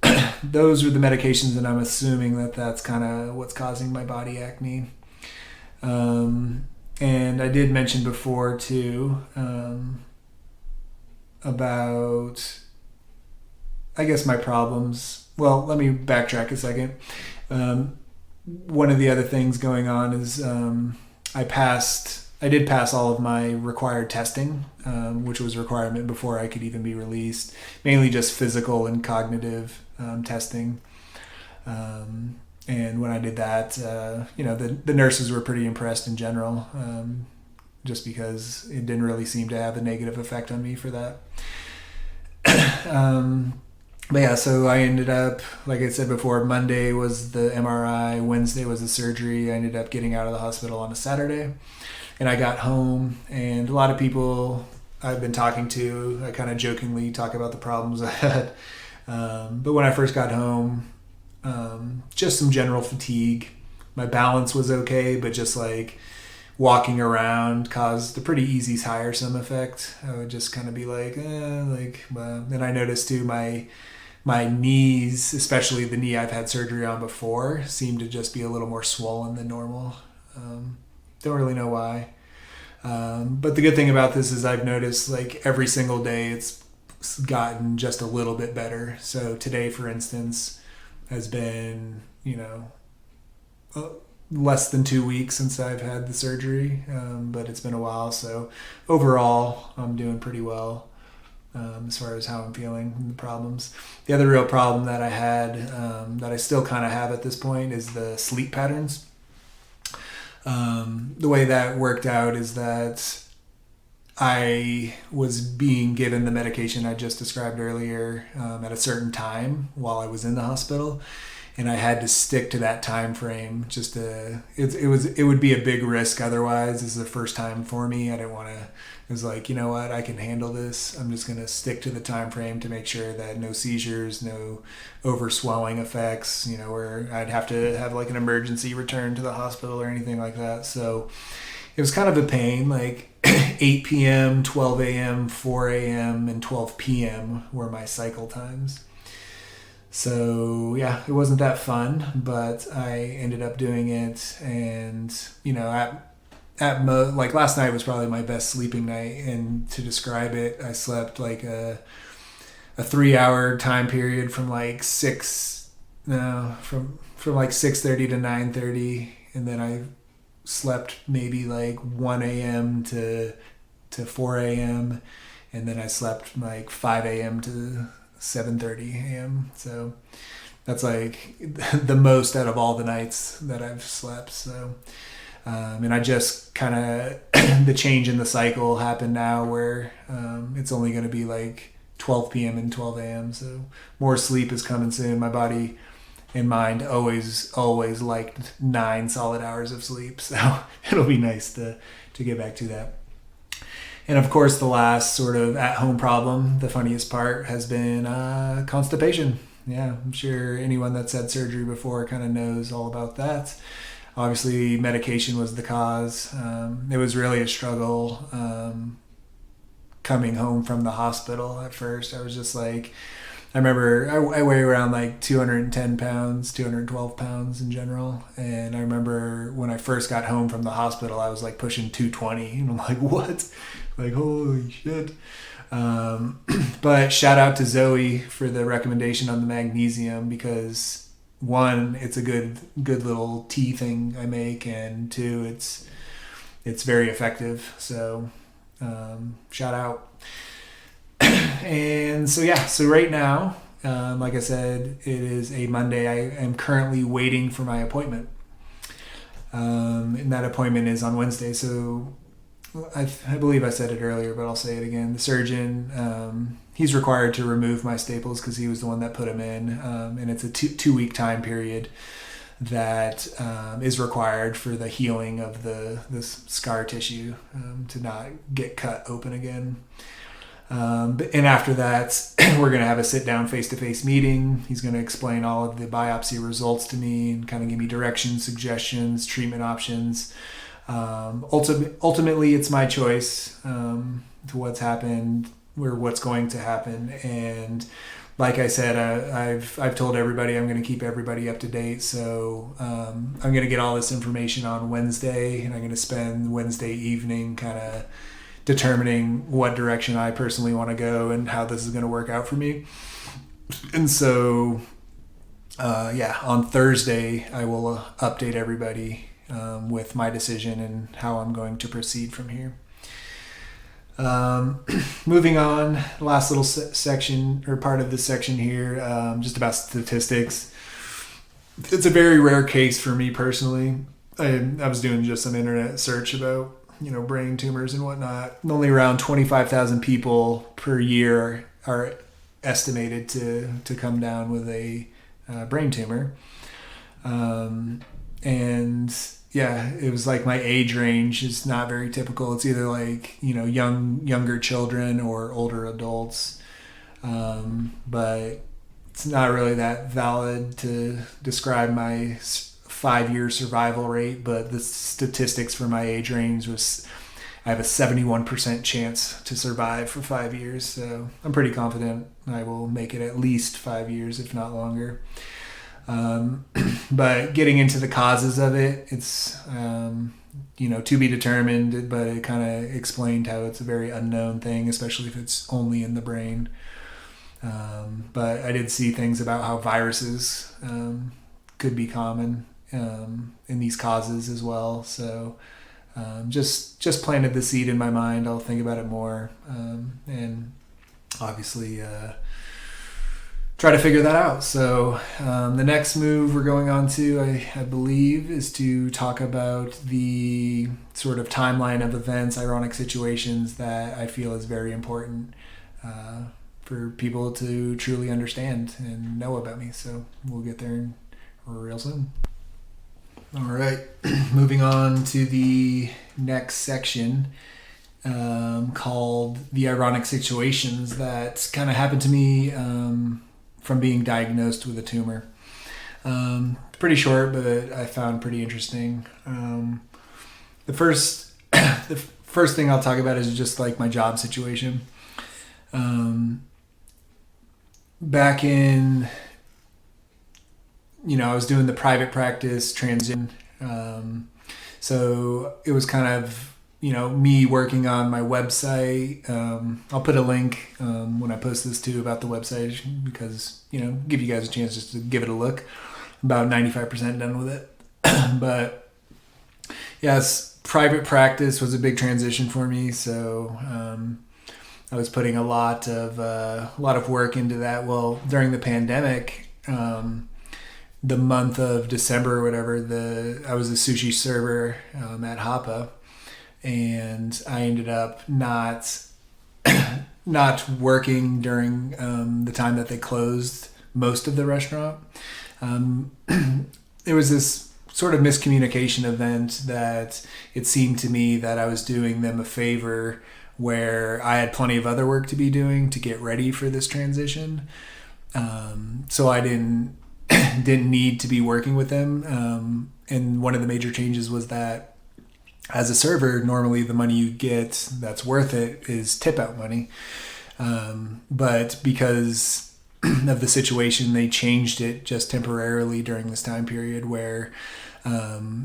those are the medications, and I'm assuming that that's kind of what's causing my body acne. And I did mention before too, about, I guess, my problems. Well, let me backtrack a second. One of the other things going on is I did pass all of my required testing, which was a requirement before I could even be released, mainly just physical and cognitive testing. And when I did that, the nurses were pretty impressed in general, just because it didn't really seem to have a negative effect on me for that. But yeah, so I ended up, like I said before, Monday was the MRI, Wednesday was the surgery. I ended up getting out of the hospital on a Saturday, and I got home, and a lot of people I've been talking to, I kind of jokingly talk about the problems I had. But when I first got home, just some general fatigue. My balance was okay, but just like walking around caused a pretty easy tiresome effect. I would just kind of be like, and I noticed too, my knees, especially the knee I've had surgery on before, seem to just be a little more swollen than normal. Don't really know why. But the good thing about this is I've noticed like every single day it's gotten just a little bit better. So today, for instance, has been, less than 2 weeks since I've had the surgery, but it's been a while. So overall, I'm doing pretty well as far as how I'm feeling and the problems. The other real problem that I had, that I still kind of have at this point, is the sleep patterns. The way that worked out is that I was being given the medication I just described earlier at a certain time while I was in the hospital, and I had to stick to that time frame. It would be a big risk otherwise. This is the first time for me. I didn't want to. It was like, you know what, I can handle this. I'm just gonna stick to the time frame to make sure that no seizures, no overswelling effects, where I'd have to have like an emergency return to the hospital or anything like that. So it was kind of a pain. Like 8 p.m., 12 a.m., 4 a.m., and 12 p.m. were my cycle times. So yeah, it wasn't that fun, but I ended up doing it. And like last night was probably my best sleeping night, and to describe it, I slept like a 3-hour time period from like 6:30 to 9:30, and then I slept maybe like 1 a.m. to 4 a.m. and then I slept like 5 a.m. to 7:30 a.m. So that's like the most out of all the nights that I've slept. So and I just kind of the change in the cycle happened now where it's only going to be like 12 p.m. and 12 a.m. So more sleep is coming soon. My body and mind always liked 9 solid hours of sleep, so it'll be nice to get back to that. And of course, the last sort of at-home problem, the funniest part, has been constipation. Yeah, I'm sure anyone that's had surgery before kind of knows all about that. Obviously, medication was the cause. It was really a struggle coming home from the hospital at first. I was just like, I remember I weigh around like 210 pounds, 212 pounds in general. And I remember when I first got home from the hospital, I was like pushing 220. And I'm like, what? Like, holy shit. But shout out to Zoe for the recommendation on the magnesium, because one, it's a good little tea thing I make, and two, it's very effective. So shout out. And so right now, like I said, it is a Monday. I am currently waiting for my appointment, and that appointment is on Wednesday. So I believe I said it earlier, but I'll say it again. The surgeon, he's required to remove my staples because he was the one that put them in, and it's a 2 week time period that is required for the healing of this scar tissue to not get cut open again. And after that, we're going to have a sit-down face-to-face meeting. He's going to explain all of the biopsy results to me and kind of give me directions, suggestions, treatment options. Ultimately, it's my choice to what's happened or what's going to happen. And like I said, I've told everybody I'm going to keep everybody up to date. So I'm going to get all this information on Wednesday, and I'm going to spend Wednesday evening kind of determining what direction I personally want to go and how this is going to work out for me. And so, on Thursday, I will update everybody with my decision and how I'm going to proceed from here. Moving on, last little section or part of this section here, just about statistics. It's a very rare case for me personally. I was doing just some internet search about brain tumors and whatnot. Only around 25,000 people per year are estimated to come down with a brain tumor. And yeah, it was like my age range is not very typical. It's either like, younger children or older adults. But it's not really that valid to describe my 5-year survival rate, but the statistics for my age range was I have a 71% chance to survive for 5 years. So I'm pretty confident I will make it at least 5 years, if not longer. But getting into the causes of it, it's, to be determined, but it kind of explained how it's a very unknown thing, especially if it's only in the brain. But I did see things about how viruses could be common in these causes as well. So just planted the seed in my mind. I'll think about it more and obviously try to figure that out. So the next move we're going on to, I believe, is to talk about the sort of timeline of events, ironic situations that I feel is very important for people to truly understand and know about me. So we'll get there real soon. All right, moving on to the next section called the ironic situations that kind of happened to me from being diagnosed with a tumor. Pretty short, but I found pretty interesting. The first thing I'll talk about is just like my job situation. Back in, I was doing the private practice transition. So it was kind of, me working on my website. I'll put a link when I post this too about the website because, give you guys a chance just to give it a look. About 95% done with it. But yes, private practice was a big transition for me. So I was putting a lot of work into that. Well, during the pandemic, the month of December or whatever, I was a sushi server at Hapa, and I ended up not working during the time that they closed most of the restaurant. It was this sort of miscommunication event that it seemed to me that I was doing them a favor where I had plenty of other work to be doing to get ready for this transition. So I didn't need to be working with them. And one of the major changes was that as a server, normally the money you get that's worth it is tip out money. But because of the situation, they changed it just temporarily during this time period where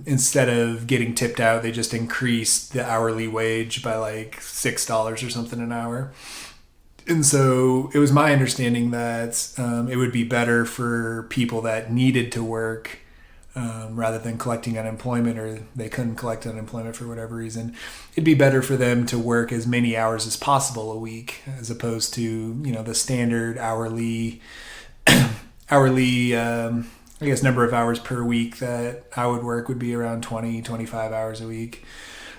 instead of getting tipped out, they just increased the hourly wage by like $6 or something an hour. And so it was my understanding that it would be better for people that needed to work rather than collecting unemployment, or they couldn't collect unemployment for whatever reason. It'd be better for them to work as many hours as possible a week, as opposed to, the standard hourly, number of hours per week that I would work would be around 20, 25 hours a week.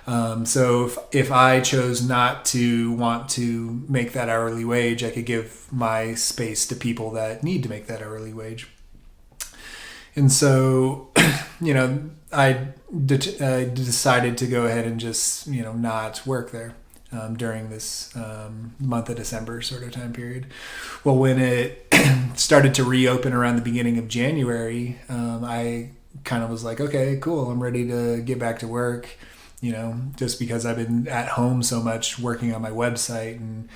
So if I chose not to want to make that hourly wage, I could give my space to people that need to make that hourly wage. And so, I decided to go ahead and just, not work there during this month of December sort of time period. Well, when it started to reopen around the beginning of January, I kind of was like, okay, cool, I'm ready to get back to work. Just because I've been at home so much working on my website and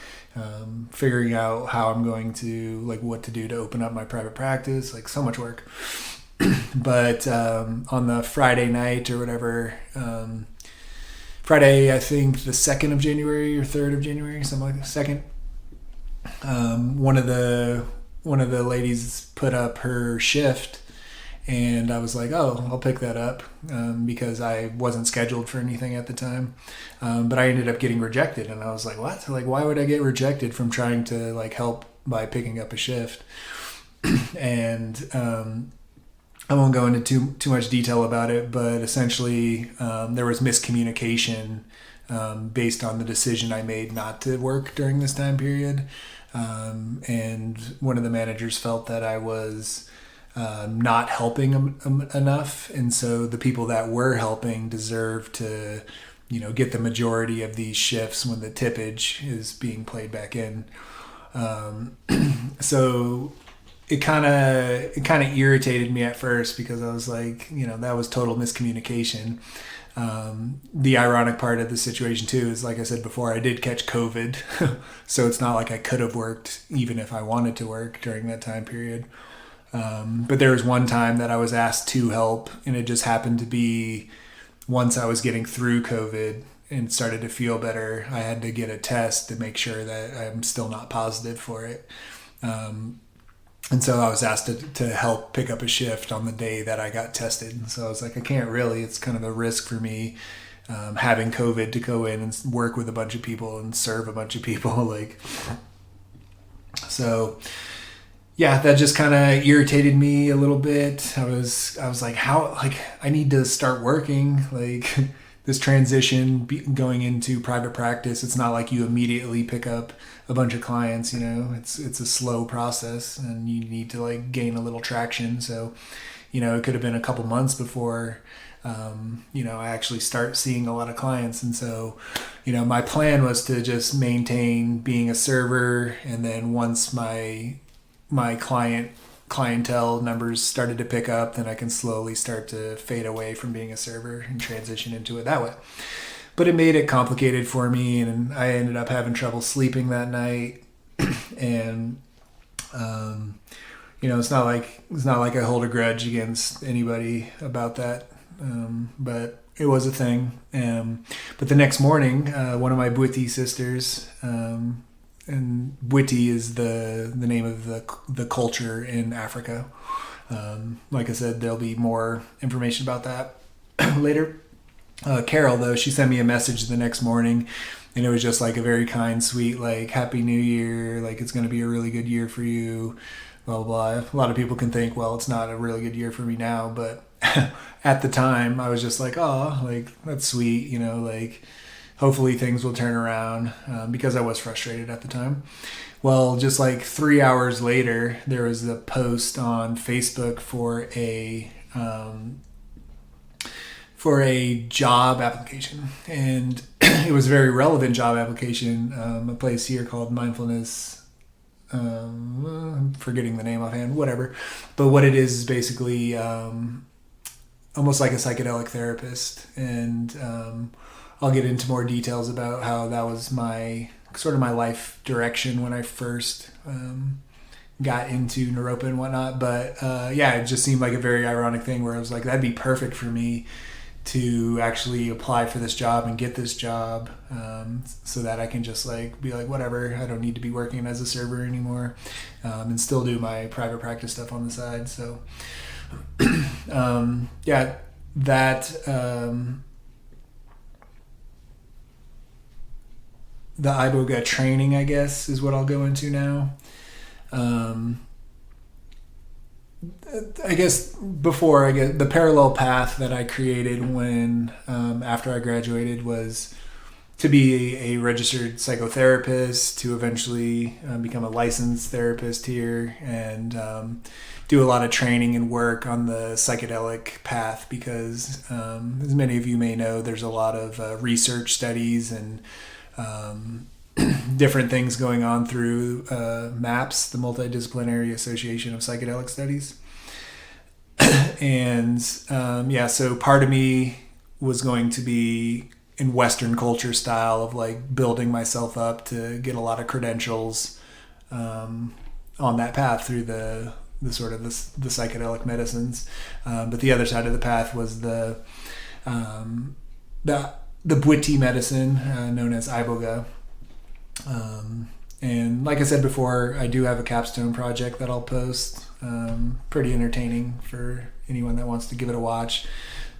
figuring out how I'm going to, like, what to do to open up my private practice, like so much work. But on the Friday night or whatever, Friday, I think the 2nd of January or 3rd of January, something like that, 2nd, one of the ladies put up her shift, and I was like, oh, I'll pick that up because I wasn't scheduled for anything at the time. But I ended up getting rejected, and I was like, what? Like, why would I get rejected from trying to, like, help by picking up a shift? And I won't go into too much detail about it, but essentially there was miscommunication based on the decision I made not to work during this time period. And one of the managers felt that I was not helping enough, and so the people that were helping deserve to, get the majority of these shifts when the tippage is being played back in. So it kind of irritated me at first because I was like, that was total miscommunication. The ironic part of the situation too is, like I said before, I did catch COVID, so it's not like I could have worked even if I wanted to work during that time period. But there was one time that I was asked to help, and it just happened to be once I was getting through COVID and started to feel better, I had to get a test to make sure that I'm still not positive for it. And so I was asked to help pick up a shift on the day that I got tested. And so I was like, I can't really, it's kind of a risk for me having COVID to go in and work with a bunch of people and serve a bunch of people. So yeah, that just kind of irritated me a little bit. I was like, I need to start working, like this transition going into private practice. It's not like you immediately pick up a bunch of clients, it's a slow process and you need to, like, gain a little traction. So, it could have been a couple months before, I actually start seeing a lot of clients. And so, my plan was to just maintain being a server. And then once my clientele numbers started to pick up, then I can slowly start to fade away from being a server and transition into it that way. But it made it complicated for me, and I ended up having trouble sleeping that night. And it's not like I hold a grudge against anybody about that, but it was a thing. But the next morning, one of my Bwiti sisters, and Bwiti is the name of the culture in Africa. Like I said, there'll be more information about that later. Carol, though, she sent me a message the next morning, and it was just like a very kind, sweet, like, Happy New Year, like, it's going to be a really good year for you, blah, blah, blah. A lot of people can think, well, it's not a really good year for me now, but at the time, I was just like, oh, like, that's sweet, like, hopefully things will turn around, because I was frustrated at the time. Well, just like 3 hours later, there was a post on Facebook for a job application, and it was a very relevant job application. A place here called Mindfulness. I'm forgetting the name offhand. Whatever, but what it is basically almost like a psychedelic therapist, and I'll get into more details about how that was my life direction when I first got into Naropa and whatnot. But it just seemed like a very ironic thing where I was like, that'd be perfect for me to actually apply for this job and get this job, so that I can just, like, be like, whatever, I don't need to be working as a server anymore, and still do my private practice stuff on the side. So the iboga training, I guess, is what I'll go into now. I guess before I get the parallel path that I created when after I graduated was to be a registered psychotherapist, to eventually become a licensed therapist here, and do a lot of training and work on the psychedelic path because, as many of you may know, there's a lot of research studies and different things going on through MAPS, the Multidisciplinary Association of Psychedelic Studies. And so part of me was going to be in Western culture style of like building myself up to get a lot of credentials on that path through the sort of the psychedelic medicines. But the other side of the path was the Bwiti medicine known as Iboga. And like I said before, I do have a capstone project that I'll post. Pretty entertaining for anyone that wants to give it a watch.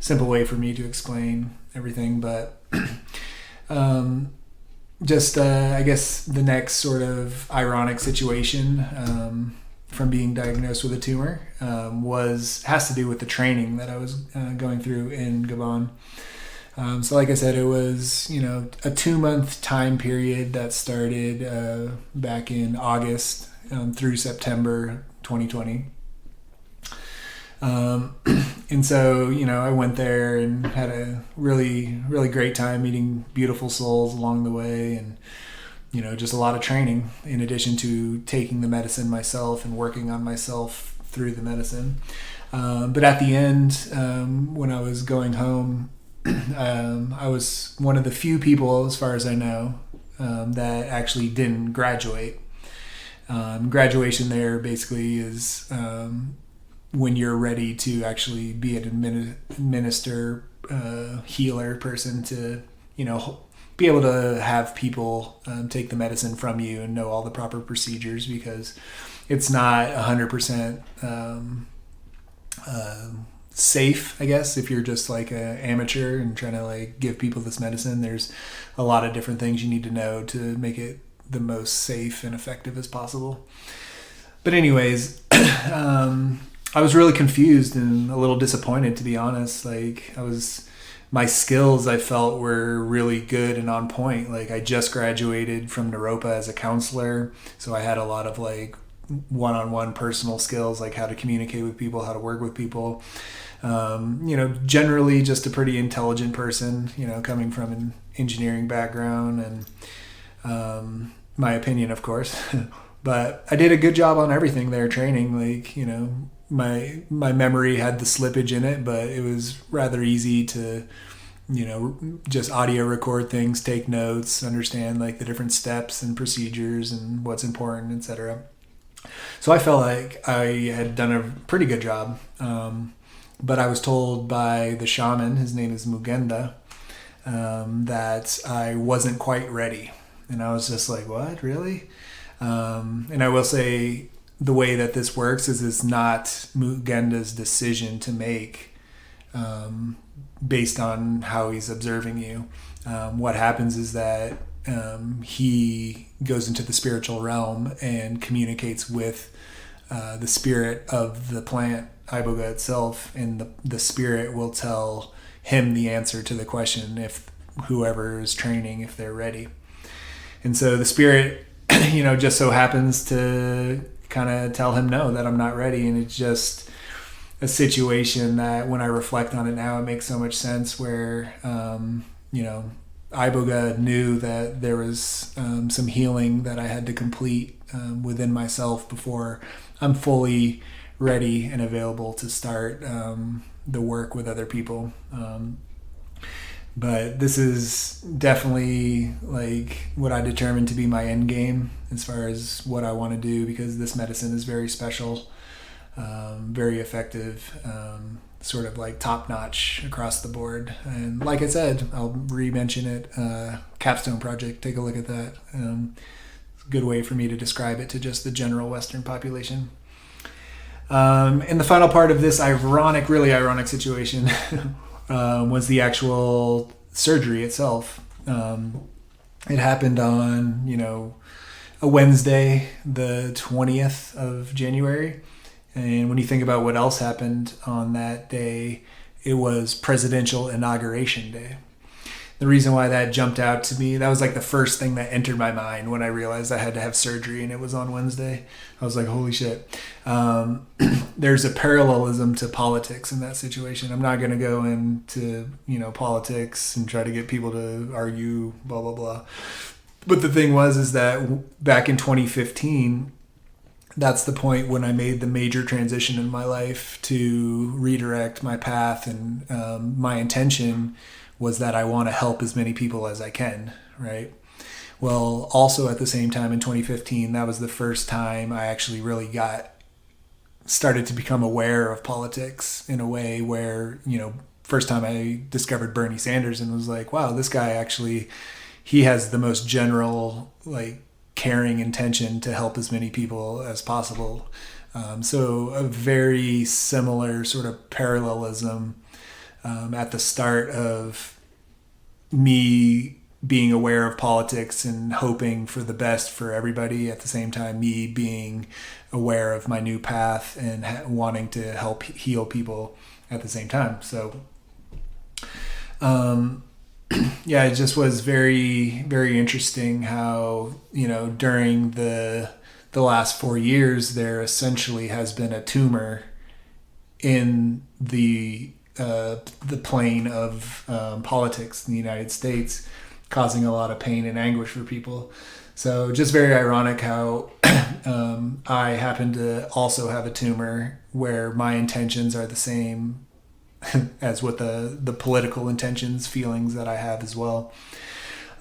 Simple way for me to explain everything, but I guess the next sort of ironic situation from being diagnosed with a tumor has to do with the training that I was going through in Gabon. So like I said, it was, a 2-month time period that started back in August through September 2020. And so, I went there and had a really, really great time meeting beautiful souls along the way, and, just a lot of training in addition to taking the medicine myself and working on myself through the medicine. But at the end, when I was going home, I was one of the few people, as far as I know, that actually didn't graduate. Graduation there basically is when you're ready to actually be an administer healer person to, be able to have people take the medicine from you and know all the proper procedures, because it's not 100% safe, I guess, if you're just like an amateur and trying to like give people this medicine. There's a lot of different things you need to know to make it the most safe and effective as possible. But anyways, I was really confused and a little disappointed, to be honest. My skills I felt were really good and on point. Like I just graduated from Naropa as a counselor, so I had a lot of like one-on-one personal skills, like how to communicate with people, how to work with people. Generally just a pretty intelligent person, coming from an engineering background, and my opinion, of course. But I did a good job on everything there training. Like, my memory had the slippage in it, but it was rather easy to, just audio record things, take notes, understand like the different steps and procedures and what's important, etc. So I felt like I had done a pretty good job. But I was told by the shaman, his name is Mugenda, that I wasn't quite ready. And I was just like, what, really? And I will say the way that this works is it's not Mugenda's decision to make based on how he's observing you. What happens is that he goes into the spiritual realm and communicates with the spirit of the plant, Iboga itself, and the spirit will tell him the answer to the question if whoever is training, if they're ready. And so the spirit, just so happens to kind of tell him no, that I'm not ready. And it's just a situation that when I reflect on it now, it makes so much sense where, Iboga knew that there was some healing that I had to complete within myself before I'm fully ready and available to start the work with other people. But this is definitely like what I determined to be my end game as far as what I want to do, because this medicine is very special, very effective, sort of like top notch across the board. And like I said, I'll re-mention it, Capstone Project, take a look at that. It's a good way for me to describe it to just the general Western population. And the final part of this really ironic situation was the actual surgery itself. It happened on, a Wednesday, the 20th of January. And when you think about what else happened on that day, it was presidential inauguration day. The reason why that jumped out to me, that was like the first thing that entered my mind when I realized I had to have surgery and it was on Wednesday. I was like, holy shit. There's a parallelism to politics in that situation. I'm not going to go into, politics and try to get people to argue, blah, blah, blah. But the thing is that back in 2015, that's the point when I made the major transition in my life to redirect my path. And my intention was that I want to help as many people as I can, right? Well, also at the same time in 2015, that was the first time I actually really started to become aware of politics in a way where, first time I discovered Bernie Sanders and was like, wow, this guy actually, he has the most general, caring intention to help as many people as possible. So a very similar sort of parallelism at the start of me being aware of politics and hoping for the best for everybody, at the same time me being aware of my new path and wanting to help heal people at the same time. So yeah, it just was very, very interesting how, during the last 4 years, there essentially has been a tumor in the plane of politics in the United States, causing a lot of pain and anguish for people. So just very ironic how I happen to also have a tumor where my intentions are the same as what the political intentions, feelings that I have as well.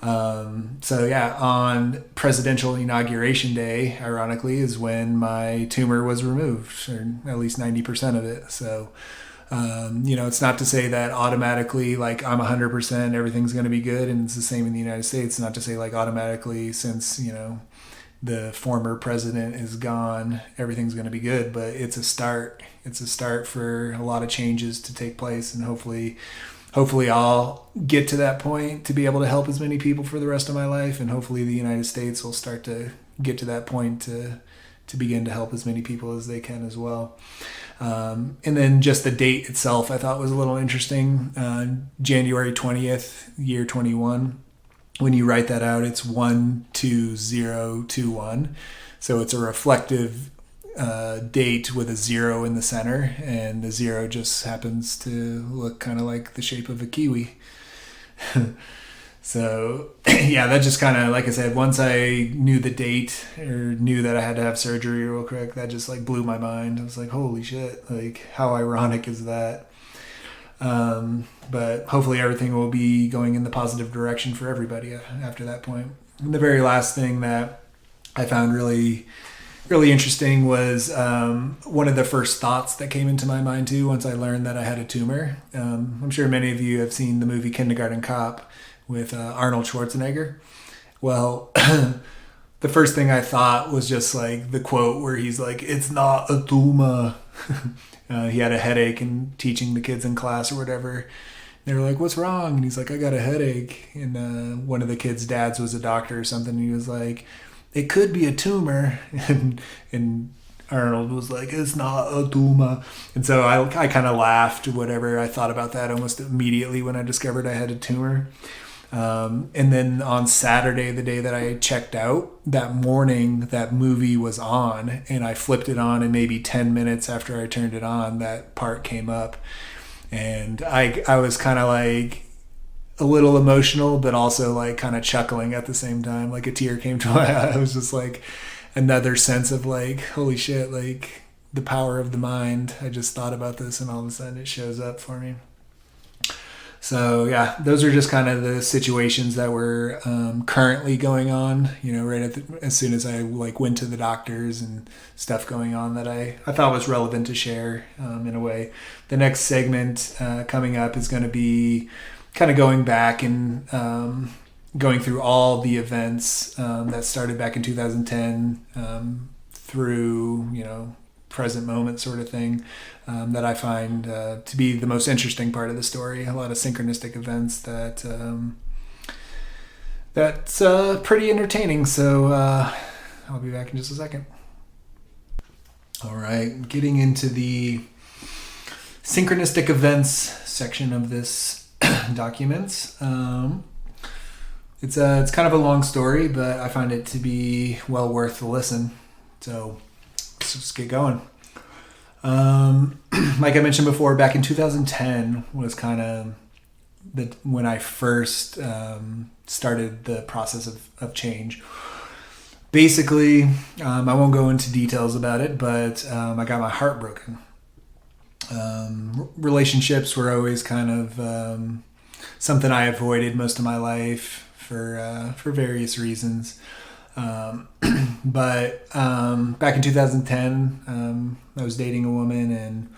So yeah, on presidential inauguration day, ironically, is when my tumor was removed, or at least 90% of it. So it's not to say that automatically, I'm 100%, everything's going to be good. And it's the same in the United States. Not to say automatically, since, the former president is gone, everything's going to be good, but it's a start. It's a start for a lot of changes to take place. And hopefully I'll get to that point to be able to help as many people for the rest of my life. And hopefully the United States will start to get to that point to begin to help as many people as they can as well. And then just the date itself, I thought was a little interesting. January 20th, year 21. When you write that out, it's 12021. So it's a reflective date with a 0 in the center, and the 0 just happens to look kind of like the shape of a kiwi. So yeah, that just kind of, like I said, once I knew the date or knew that I had to have surgery real quick, that just blew my mind. I was like, holy shit, how ironic is that? But hopefully everything will be going in the positive direction for everybody after that point. And the very last thing that I found really, really interesting was one of the first thoughts that came into my mind too once I learned that I had a tumor. I'm sure many of you have seen the movie Kindergarten Cop with Arnold Schwarzenegger. Well, the first thing I thought was just the quote where he's like, "It's not a tumor." He had a headache and teaching the kids in class or whatever. They were like, "What's wrong?" And he's like, "I got a headache." And one of the kids' dads was a doctor or something. And he was like, "It could be a tumor." And Arnold was like, "It's not a tumor." And so I kind of laughed or whatever. I thought about that almost immediately when I discovered I had a tumor. And then on Saturday, the day that I checked out, that morning, that movie was on, and I flipped it on, and maybe 10 minutes after I turned it on, that part came up. And I was kind of a little emotional, but also kind of chuckling at the same time. A tear came to my eye. I was just another sense of holy shit, the power of the mind. I just thought about this, and all of a sudden it shows up for me. So yeah, those are just kind of the situations that were currently going on, right as soon as I went to the doctors and stuff going on that I thought was relevant to share in a way. The next segment coming up is going to be kind of going back and going through all the events that started back in 2010 through, present moment sort of thing that I find to be the most interesting part of the story. A lot of synchronistic events that's pretty entertaining. So I'll be back in just a second. All right, getting into the synchronistic events section of this document. It's kind of a long story, but I find it to be well worth the listen. So let's just get going. Like I mentioned before, back in 2010 was kind of when I first started the process of change. Basically, I won't go into details about it, but I got my heart broken. Relationships were always kind of something I avoided most of my life for various reasons. But back in 2010, I was dating a woman, and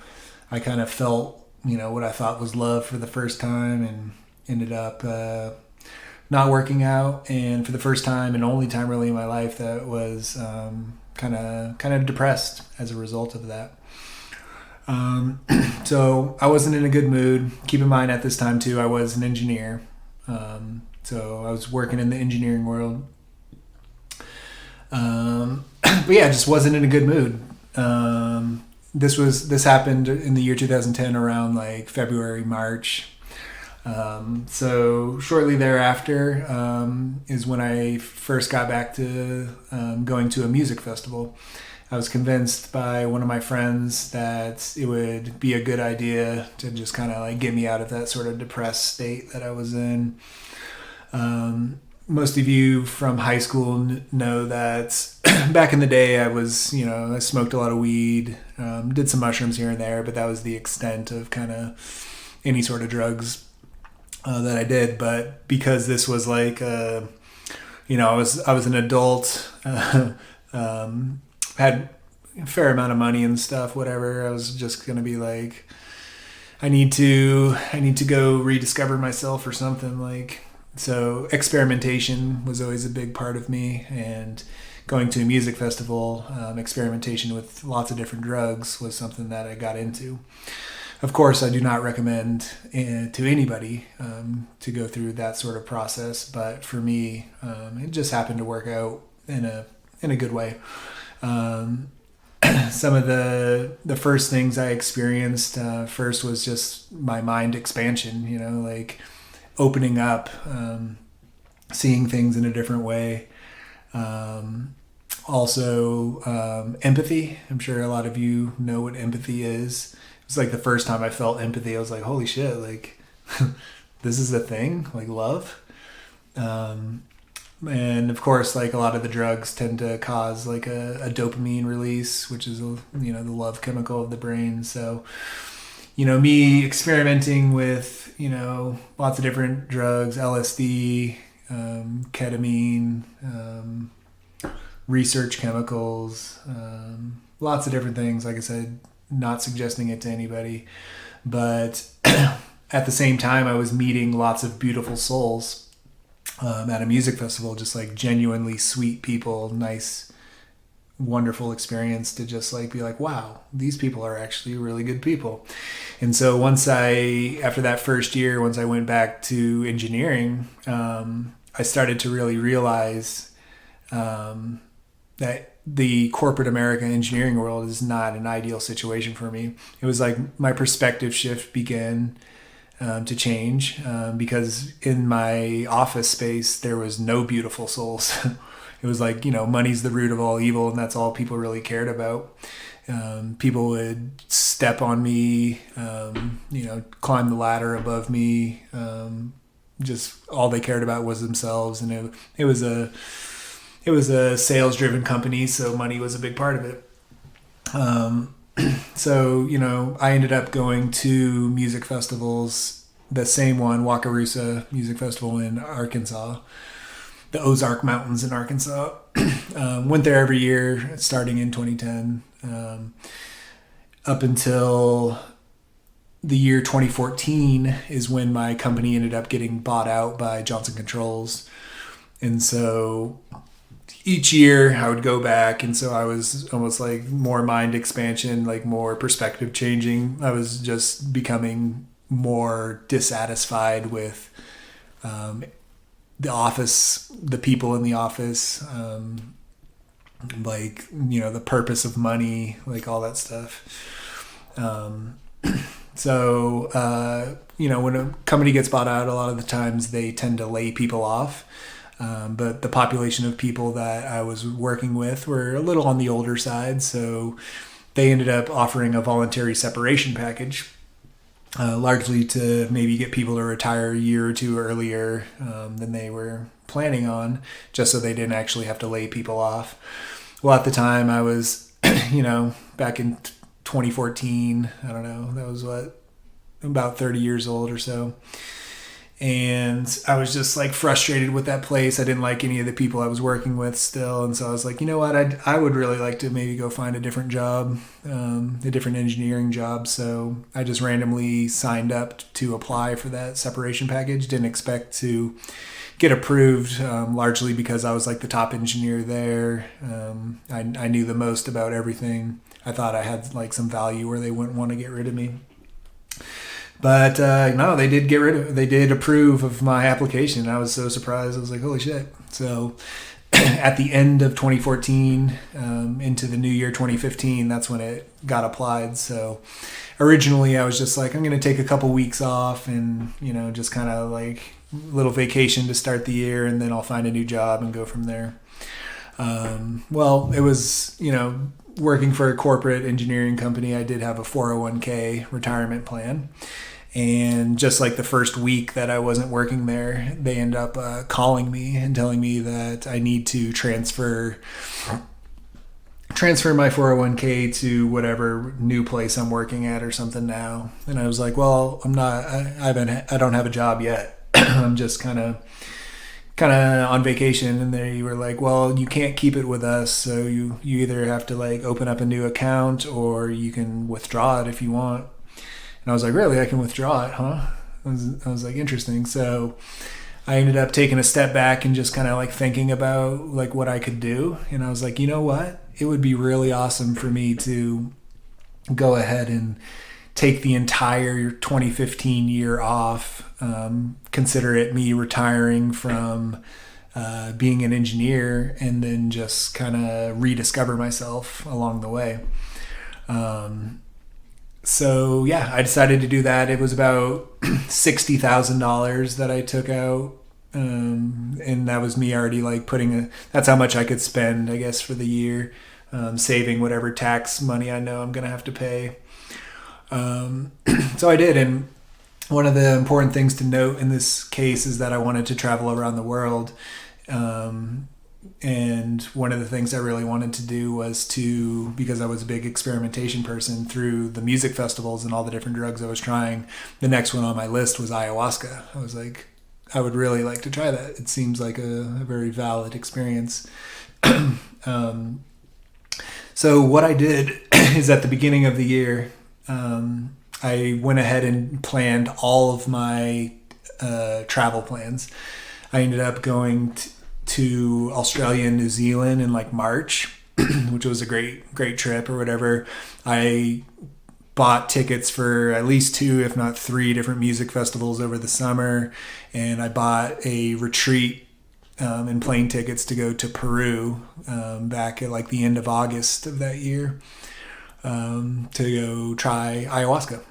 I kind of felt, what I thought was love for the first time, and ended up not working out. And for the first time and only time really in my life, that was kind of depressed as a result of that. So I wasn't in a good mood. Keep in mind, at this time too, I was an engineer. So I was working in the engineering world. But yeah, I just wasn't in a good mood. This happened in the year 2010 around like February, March. So shortly thereafter is when I first got back to going to a music festival. I was convinced by one of my friends that it would be a good idea to just kind of like get me out of that sort of depressed state that I was in. Most of you from high school know that back in the day I was, I smoked a lot of weed, did some mushrooms here and there, but that was the extent of kind of any sort of drugs that I did. But because this was like, I was an adult, had a fair amount of money and stuff, whatever. I was just going to be like, I need to go rediscover myself or something like. So experimentation was always a big part of me, and going to a music festival, experimentation with lots of different drugs was something that I got into. Of course, I do not recommend to anybody to go through that sort of process, but for me, it just happened to work out in a good way. Some of the first things I experienced first was just my mind expansion, like opening up, seeing things in a different way. Also, empathy. I'm sure a lot of you know what empathy is. It was like the first time I felt empathy. I was like, holy shit, like this is a thing, like love. And of course, like a lot of the drugs tend to cause like a dopamine release, which is, the love chemical of the brain. So, me experimenting with, lots of different drugs, LSD, ketamine, research chemicals, lots of different things. Like I said, not suggesting it to anybody, but at the same time, I was meeting lots of beautiful souls at a music festival, just like genuinely sweet people, nice, wonderful experience to just like be like, wow, these people are actually really good people. And so after that first year, once I went back to engineering, I started to really realize that the corporate America engineering world is not an ideal situation for me. It was like my perspective shift began to change because in my office space, there was no beautiful souls. It was like, money's the root of all evil, and that's all people really cared about. People would step on me, climb the ladder above me. Just all they cared about was themselves. And it was a sales driven company, so money was a big part of it. So, I ended up going to music festivals, the same one, Wakarusa Music Festival in Arkansas, the Ozark Mountains in Arkansas. Went there every year starting in 2010, up until the year 2014 is when my company ended up getting bought out by Johnson Controls. And so each year I would go back, and so I was almost like more mind expansion, like more perspective changing. I was just becoming more dissatisfied with the office, the people in the office, like, the purpose of money, like all that stuff. Um, when a company gets bought out, a lot of the times they tend to lay people off. But the population of people that I was working with were a little on the older side, so they ended up offering a voluntary separation package, largely to maybe get people to retire a year or two earlier than they were planning on, just so they didn't actually have to lay people off. Well, at the time I was, back in 2014, I don't know, that was about 30 years old or so. And I was just like frustrated with that place. I didn't like any of the people I was working with still. And so I was like, you know what? I would really like to maybe go find a different job, a different engineering job. So I just randomly signed up to apply for that separation package. Didn't expect to get approved, largely because I was like the top engineer there. I knew the most about everything. I thought I had like some value where they wouldn't want to get rid of me. But no, they did approve of my application. I was so surprised. I was like, holy shit. So at the end of 2014, into the new year 2015, that's when it got applied. So originally I was just like, I'm going to take a couple weeks off and, just kind of like little vacation to start the year, and then I'll find a new job and go from there. Well, it was, working for a corporate engineering company. I did have a 401k retirement plan. And just like the first week that I wasn't working there, they end up calling me and telling me that I need to transfer my 401k to whatever new place I'm working at or something now. And I was like, well, I don't have a job yet. I'm just kind of on vacation. And they were like, well, you can't keep it with us. So you either have to like open up a new account or you can withdraw it if you want. And I was like, really? I can withdraw it, huh? I was like, interesting. So I ended up taking a step back and just kind of like thinking about like what I could do. And I was like, you know what? It would be really awesome for me to go ahead and take the entire 2015 year off, consider it me retiring from being an engineer, and then just kind of rediscover myself along the way. So yeah, I decided to do that. It was about $60,000 that I took out. And that was me already like that's how much I could spend, I guess, for the year, saving whatever tax money I know I'm going to have to pay. So I did. And one of the important things to note in this case is that I wanted to travel around the world. And one of the things I really wanted to do was because I was a big experimentation person through the music festivals and all the different drugs I was trying, the next one on my list was ayahuasca. I was like, I would really like to try that. It seems like a very valid experience. So what I did is at the beginning of the year, I went ahead and planned all of my travel plans. I ended up going to Australia and New Zealand in like March, which was a great trip or whatever. I bought tickets for at least 2, if not 3 different music festivals over the summer. And I bought a retreat and plane tickets to go to Peru back at like the end of August of that year to go try ayahuasca.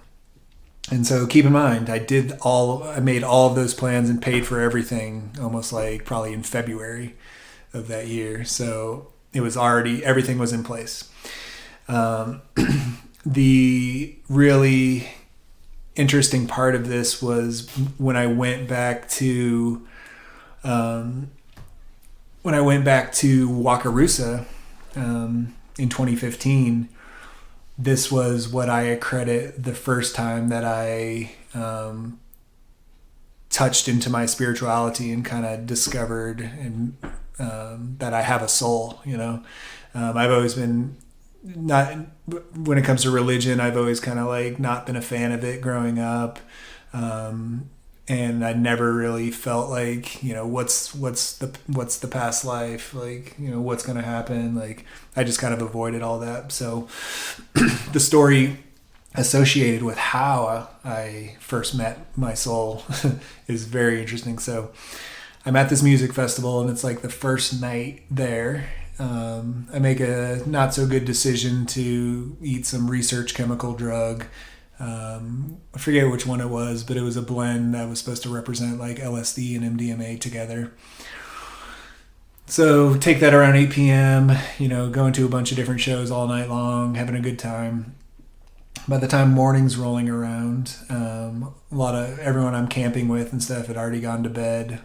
And so keep in mind, I made all of those plans and paid for everything almost like probably in February of that year. So it was everything was in place. The really interesting part of this was when I went back to Wakarusa in 2015. This was what I accredit the first time that I touched into my spirituality and kind of discovered and that I have a soul. I've always been not, when it comes to religion, I've always kind of like not been a fan of it growing up. And I never really felt like, what's the past life, like, what's going to happen. Like, I just kind of avoided all that. So the story associated with how I first met my soul is very interesting. So I'm at this music festival and it's like the first night there, I make a not so good decision to eat some research chemical drug. I forget which one it was, but it was a blend that was supposed to represent like LSD and MDMA together. So take that around 8 p.m., going to a bunch of different shows all night long, having a good time. By the time morning's rolling around, a lot of everyone I'm camping with and stuff had already gone to bed.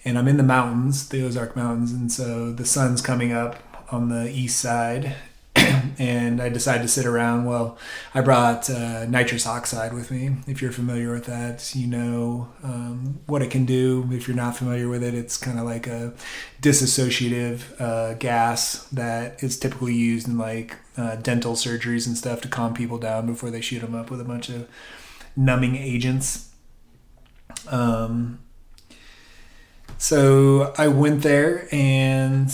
And I'm in the mountains, the Ozark Mountains, and so the sun's coming up on the east side. And I decided to sit around. Well, I brought nitrous oxide with me. If you're familiar with that, you know what it can do. If you're not familiar with it, it's kind of like a dissociative gas that is typically used in like dental surgeries and stuff to calm people down before they shoot them up with a bunch of numbing agents. So I went there, and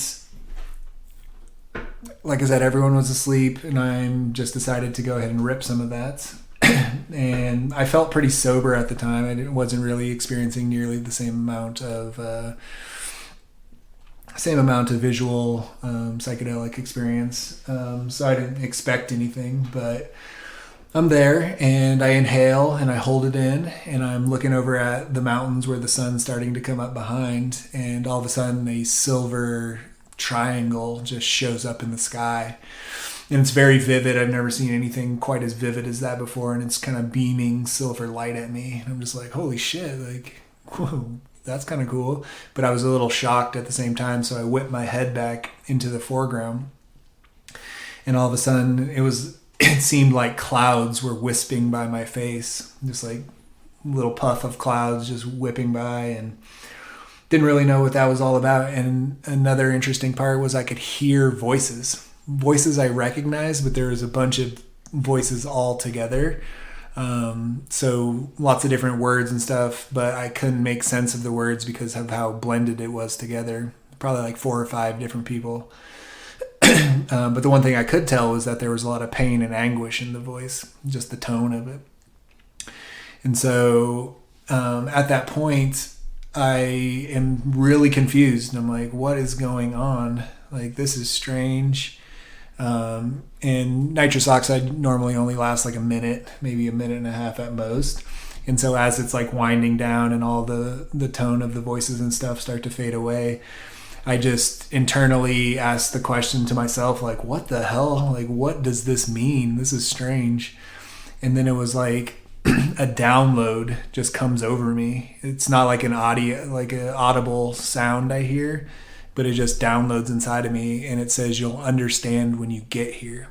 like I said, everyone was asleep, and I just decided to go ahead and rip some of that. And I felt pretty sober at the time. I wasn't really experiencing nearly the same amount of visual psychedelic experience. So I didn't expect anything, but I'm there, and I inhale and I hold it in, and I'm looking over at the mountains where the sun's starting to come up behind, and all of a sudden a silver triangle just shows up in the sky, and it's very vivid. I've never seen anything quite as vivid as that before, and it's kind of beaming silver light at me. I'm just like, holy shit, like, whoa, that's kind of cool. But I was a little shocked at the same time, so I whipped my head back into the foreground, and all of a sudden it seemed like clouds were wisping by my face, just like little puff of clouds just whipping by, and didn't really know what that was all about. And another interesting part was I could hear voices I recognized, but there was a bunch of voices all together. So lots of different words and stuff, but I couldn't make sense of the words because of how blended it was together. Probably like 4 or 5 different people. But the one thing I could tell was that there was a lot of pain and anguish in the voice, just the tone of it. And so at that point, I am really confused. And I'm like, what is going on? Like, this is strange. And nitrous oxide normally only lasts like a minute, maybe a minute and a half at most. And so as it's like winding down and all the tone of the voices and stuff start to fade away, I just internally asked the question to myself, like, what the hell? Like, what does this mean? This is strange. And then it was like a download just comes over me. It's not like an audible sound I hear, but it just downloads inside of me, and it says, you'll understand when you get here.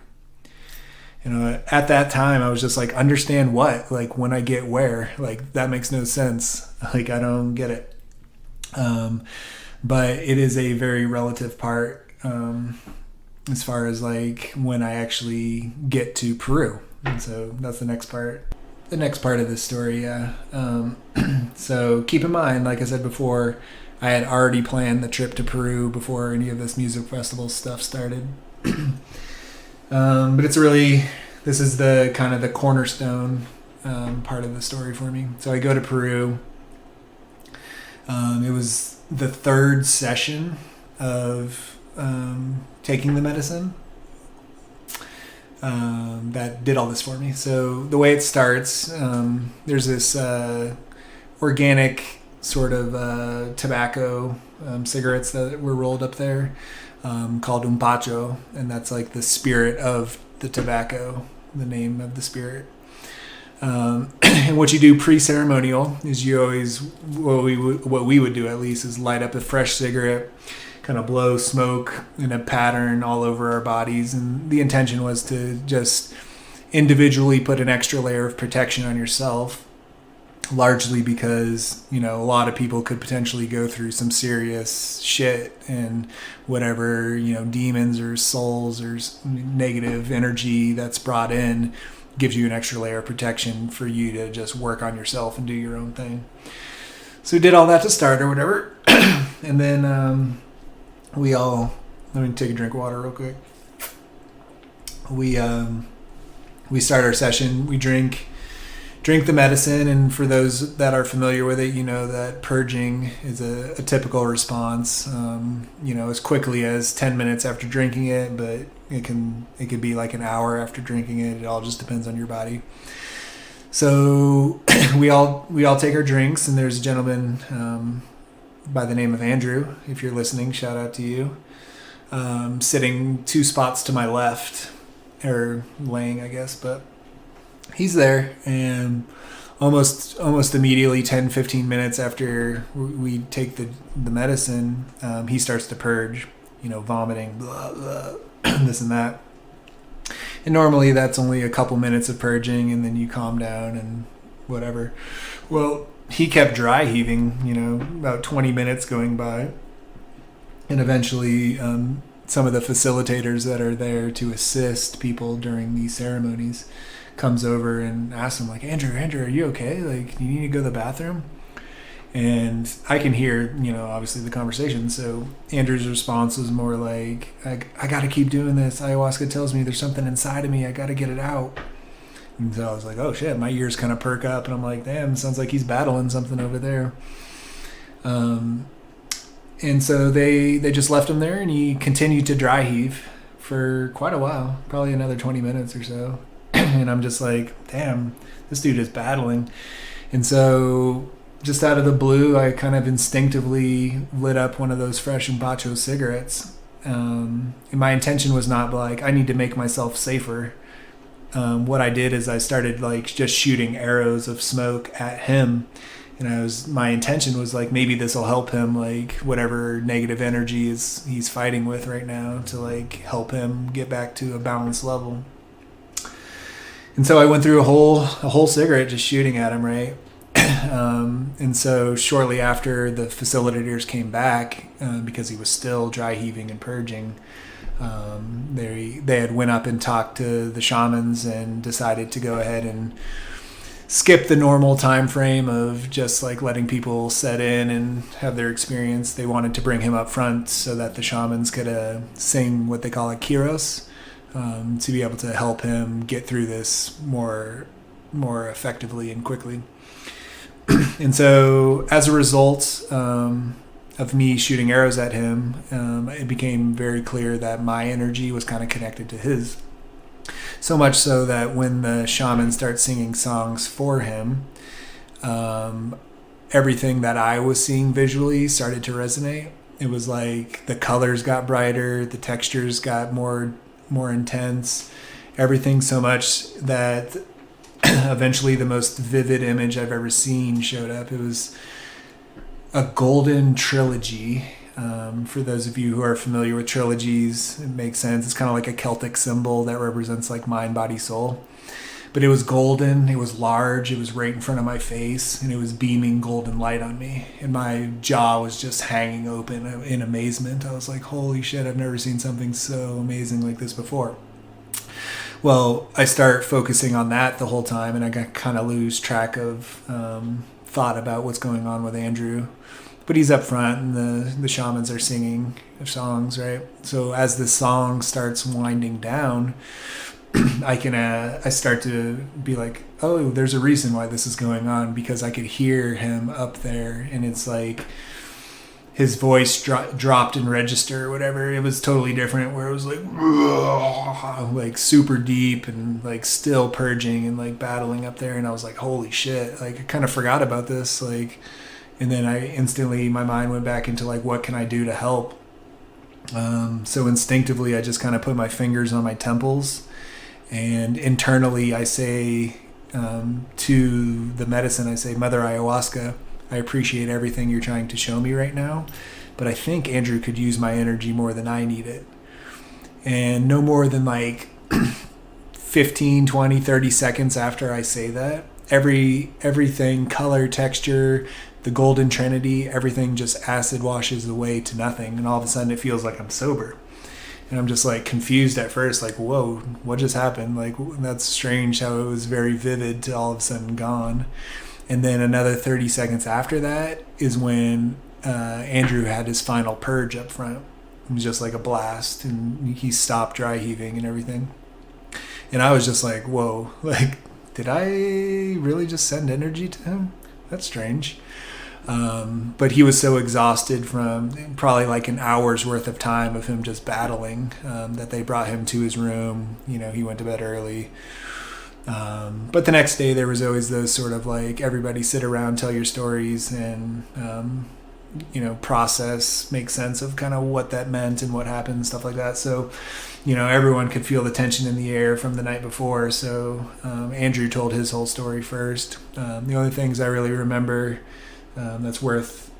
At that time, I was just like, understand what? Like, when I get where? Like, that makes no sense. Like, I don't get it. But it is a very relative part as far as like when I actually get to Peru. And so that's the next part of this story. Yeah. So keep in mind, like I said before, I had already planned the trip to Peru before any of this music festival stuff started. But this is the kind of the cornerstone part of the story for me. So I go to Peru. It was the 3rd session of taking the medicine that did all this for me. So the way it starts, there's this organic sort of tobacco cigarettes that were rolled up there called un pacho, and that's like the spirit of the tobacco, the name of the spirit. And what you do pre-ceremonial is you always, what we would do at least, is light up a fresh cigarette, kind of blow smoke in a pattern all over our bodies. And the intention was to just individually put an extra layer of protection on yourself, largely because, a lot of people could potentially go through some serious shit, and whatever, demons or souls or negative energy that's brought in gives you an extra layer of protection for you to just work on yourself and do your own thing. So we did all that to start or whatever. And then let me take a drink of water real quick. We start our session. We drink drink the medicine. And for those that are familiar with it, you know that purging is a typical response, as quickly as 10 minutes after drinking it, but it could be like an hour after drinking it. It all just depends on your body. So we all take our drinks, and there's a gentleman by the name of Andrew. If you're listening, shout out to you. Sitting 2 spots to my left, or laying, I guess, but he's there. And almost immediately, 10-15 minutes after we take the medicine, he starts to purge, vomiting, blah, blah, this and that. And normally that's only a couple minutes of purging, and then you calm down and whatever. Well, he kept dry heaving, about 20 minutes going by. And eventually some of the facilitators that are there to assist people during these ceremonies comes over and asks him, like, Andrew, are you okay? Like, you need to go to the bathroom? And I can hear, obviously the conversation. So Andrew's response was more like, I got to keep doing this. Ayahuasca tells me there's something inside of me. I got to get it out. And so I was like, oh shit, my ears kind of perk up. And I'm like, damn, sounds like he's battling something over there. And so they just left him there, and he continued to dry heave for quite a while, probably another 20 minutes or so. And I'm just like, damn, this dude is battling. And so just out of the blue, I kind of instinctively lit up one of those fresh Bacho cigarettes. And my intention was not like, I need to make myself safer. What I did is I started like just shooting arrows of smoke at him. And my intention was like, maybe this will help him, like whatever negative energy he's fighting with right now, to like help him get back to a balanced level. And so I went through a whole cigarette just shooting at him, right? And so shortly after, the facilitators came back, because he was still dry heaving and purging. They had went up and talked to the shamans and decided to go ahead and skip the normal time frame of just like letting people set in and have their experience. They wanted to bring him up front so that the shamans could sing what they call a kiros, to be able to help him get through this more effectively and quickly. And so as a result of me shooting arrows at him, it became very clear that my energy was kind of connected to his. So much so that when the shaman starts singing songs for him, everything that I was seeing visually started to resonate. It was like the colors got brighter, the textures got more intense, everything so much that eventually the most vivid image I've ever seen showed up. It was a golden trilogy. For those of you who are familiar with trilogies, it makes sense. It's kind of like a Celtic symbol that represents like mind, body, soul. But it was golden, it was large, it was right in front of my face, and it was beaming golden light on me. And my jaw was just hanging open in amazement. I was like, holy shit, I've never seen something so amazing like this before. Well, I start focusing on that the whole time, and I kind of lose track of thought about what's going on with Andrew. But he's up front, and the shamans are singing songs, right? So as the song starts winding down, I start to be like, oh, there's a reason why this is going on, because I could hear him up there, and it's like his voice dropped in register or whatever. It was totally different, where it was like super deep and like still purging and like battling up there. And I was like, holy shit, like I kind of forgot about this, like. And then my mind went back into like, what can I do to help? So instinctively, I just kind of put my fingers on my temples, and internally I say to the medicine, I say, Mother Ayahuasca, I appreciate everything you're trying to show me right now, but I think Andrew could use my energy more than I need it. And no more than like 15, 20, 30 seconds after I say that, everything, color, texture, the golden trinity, everything just acid washes away to nothing. And all of a sudden it feels like I'm sober. And I'm just like confused at first, like, whoa, what just happened? Like, that's strange how it was very vivid to all of a sudden gone. And then another 30 seconds after that is when Andrew had his final purge up front. It was just like a blast, and he stopped dry heaving and everything. And I was just like, whoa, like did I really just send energy to him? That's strange. But he was so exhausted from probably like an hour's worth of time of him just battling, that they brought him to his room. He went to bed early. But the next day there was always those sort of like, everybody sit around, tell your stories, and process, make sense of kind of what that meant and what happened, stuff like that. So everyone could feel the tension in the air from the night before. So Andrew told his whole story first. The only things I really remember that's worth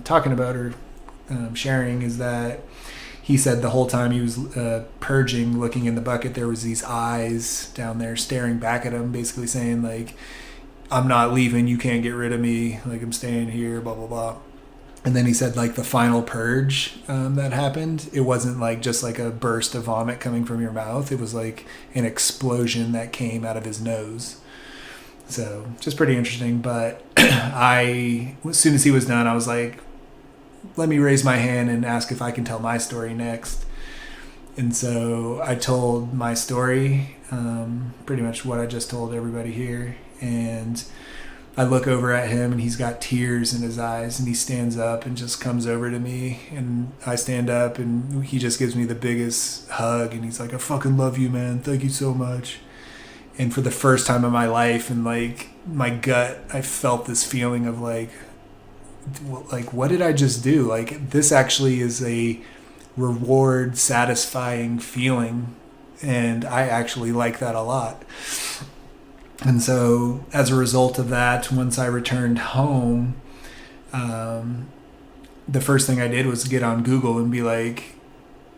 talking about or sharing is that he said the whole time he was purging, looking in the bucket, there was these eyes down there staring back at him, basically saying like, I'm not leaving, you can't get rid of me, like I'm staying here, blah, blah, blah. And then he said like the final purge that happened, it wasn't like just like a burst of vomit coming from your mouth. It was like an explosion that came out of his nose. So just pretty interesting. But as soon as he was done, I was like, let me raise my hand and ask if I can tell my story next. And so I told my story, pretty much what I just told everybody here. And I look over at him and he's got tears in his eyes, and he stands up and just comes over to me, and I stand up and he just gives me the biggest hug, and he's like, I fucking love you, man. Thank you so much. And for the first time in my life, and like my gut, I felt this feeling of like, what did I just do? Like, this actually is a reward, satisfying feeling, and I actually like that a lot. And so as a result of that, once I returned home, the first thing I did was get on Google and be like,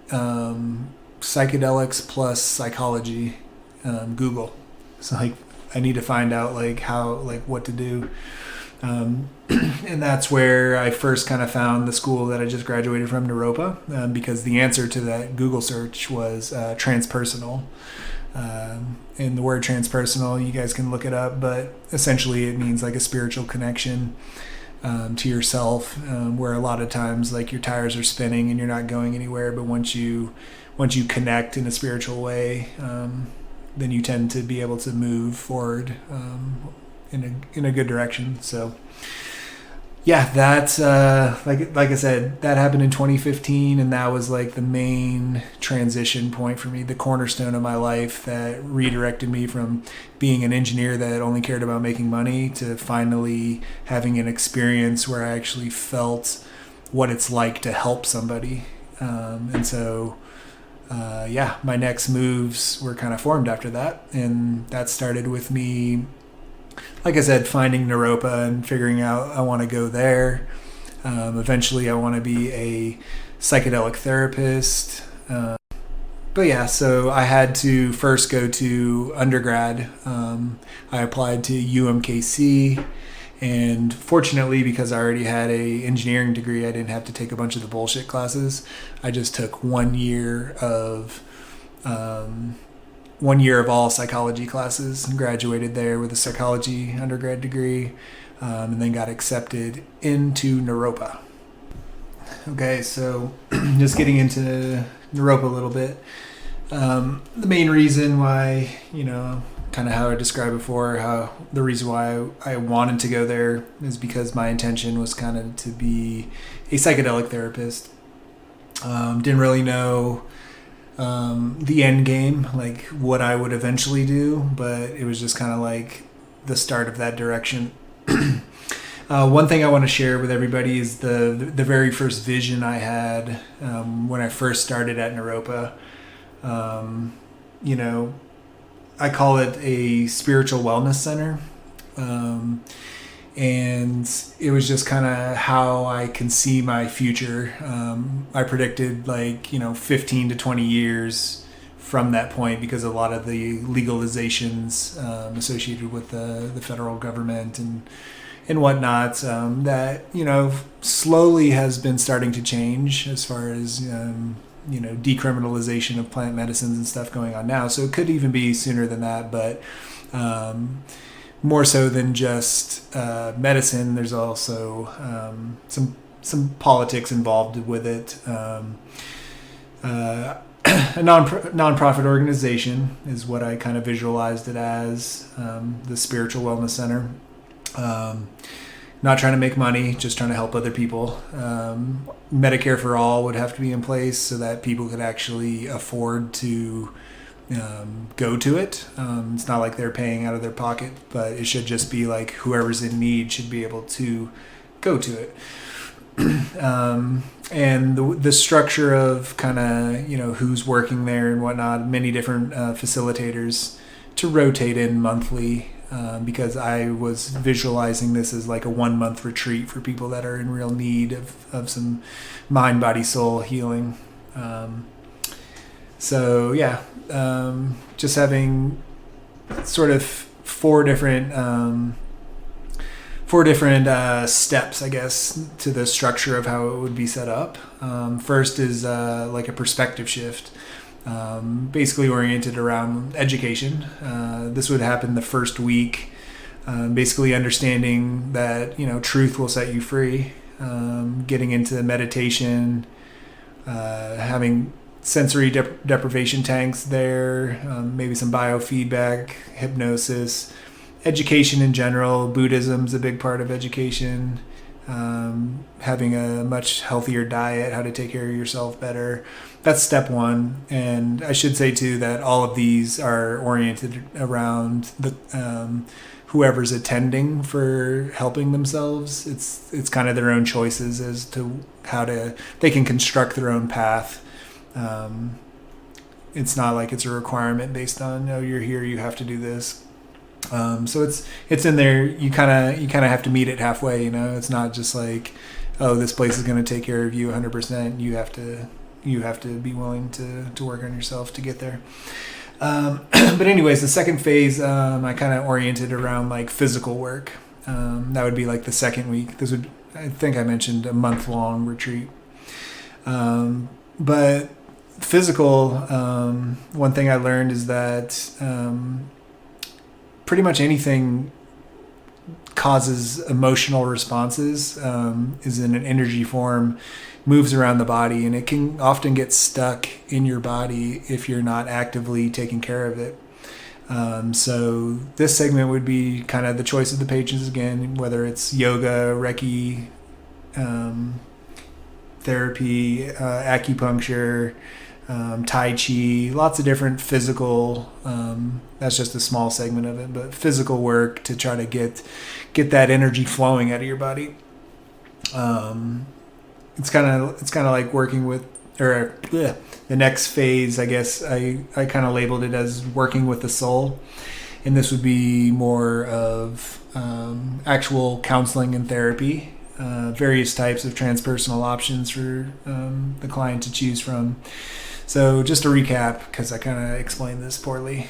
psychedelics plus psychology, Google. So like, I need to find out like how, like what to do. And that's where I first kind of found the school that I just graduated from, Naropa, because the answer to that Google search was transpersonal. And the word transpersonal, you guys can look it up, but essentially it means like a spiritual connection to yourself, where a lot of times like your tires are spinning and you're not going anywhere, but once you connect in a spiritual way, then you tend to be able to move forward in a good direction. So yeah, that's like I said, that happened in 2015, and that was like the main transition point for me, the cornerstone of my life that redirected me from being an engineer that only cared about making money to finally having an experience where I actually felt what it's like to help somebody. And so my next moves were kind of formed after that, and that started with me, like I said, finding Naropa and figuring out I want to go there. Eventually I want to be a psychedelic therapist. But yeah, so I had to first go to undergrad. I applied to UMKC, and fortunately, because I already had a engineering degree, I didn't have to take a bunch of the bullshit classes. I just took 1 year of 1 year of all psychology classes and graduated there with a psychology undergrad degree, and then got accepted into Naropa. Okay, so just getting into Naropa a little bit. The main reason why, kind of how I described before, how the reason why I wanted to go there is because my intention was kind of to be a psychedelic therapist. Didn't really know the end game, like what I would eventually do, but it was just kind of like the start of that direction. One thing I want to share with everybody is the very first vision I had when I first started at Naropa. I call it a spiritual wellness center. And it was just kind of how I can see my future. I predicted 15 to 20 years from that point, because a lot of the legalizations associated with the federal government and whatnot, that, slowly has been starting to change as far as, decriminalization of plant medicines and stuff going on now. So it could even be sooner than that, but more so than just medicine, there's also some politics involved with it. a nonprofit organization is what I kind of visualized it as, the Spiritual Wellness Center. Not trying to make money, just trying to help other people. Medicare for all would have to be in place so that people could actually afford to go to it. It's not like they're paying out of their pocket, but it should just be like whoever's in need should be able to go to it. And the structure of kind of, who's working there and whatnot, many different facilitators to rotate in monthly, because I was visualizing this as like a 1 month retreat for people that are in real need of some mind, body, soul healing. Just having sort of four different steps, I guess, to the structure of how it would be set up. First is like a perspective shift, basically oriented around education. This would happen the first week, basically understanding that, truth will set you free, getting into meditation, having sensory deprivation tanks there, maybe some biofeedback, hypnosis, education in general. Buddhism's a big part of education, having a much healthier diet, how to take care of yourself better. That's step one. And I should say too that all of these are oriented around the whoever's attending for helping themselves. It's kind of their own choices as to they can construct their own path. It's not like it's a requirement based on, you're here, you have to do this. So it's in there. You kind of have to meet it halfway. It's not just like, oh, this place is going to take care of you 100%. You have to be willing to work on yourself to get there. But anyways, the second phase, I kind of oriented around like physical work. That would be like the second week. I think I mentioned a month-long retreat. But physical, one thing I learned is that pretty much anything causes emotional responses, is in an energy form, moves around the body, and it can often get stuck in your body if you're not actively taking care of it. So this segment would be kind of the choice of the patrons again, whether it's yoga, Reiki, therapy, acupuncture, Tai Chi, lots of different physical, that's just a small segment of it, but physical work to try to get that energy flowing out of your body. It's kind of like working with, the next phase, I guess, I kind of labeled it as working with the soul. And this would be more of actual counseling and therapy, various types of transpersonal options for the client to choose from. So just to recap, because I kind of explained this poorly,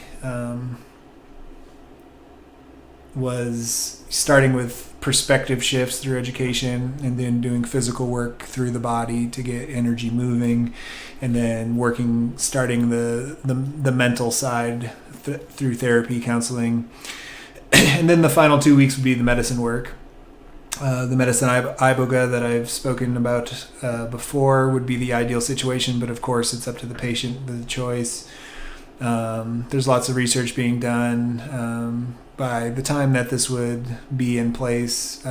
was starting with perspective shifts through education, and then doing physical work through the body to get energy moving, and then starting the mental side through therapy, counseling. And then the final 2 weeks would be the medicine work. The medicine iboga that I've spoken about before would be the ideal situation, but of course it's up to the patient, the choice. There's lots of research being done. By the time that this would be in place,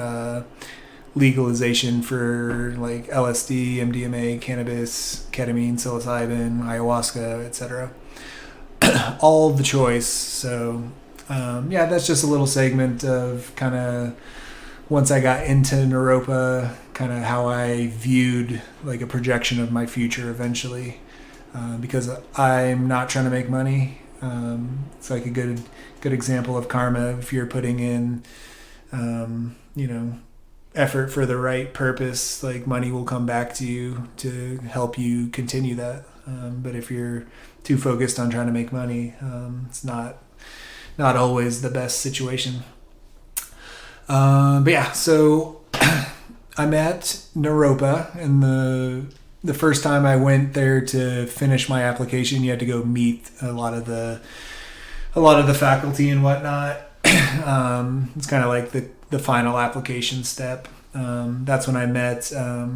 legalization for like LSD, MDMA, cannabis, ketamine, psilocybin, ayahuasca, etc. All the choice. So that's just a little segment of kind of, once I got into Naropa, kind of how I viewed like a projection of my future eventually, because I'm not trying to make money. It's like a good example of karma. If you're putting in, effort for the right purpose, like money will come back to you to help you continue that. But if you're too focused on trying to make money, it's not always the best situation. So I'm at Naropa, and the first time I went there to finish my application, you had to go meet a lot of the faculty and whatnot. It's kind of like the final application step. That's when I met a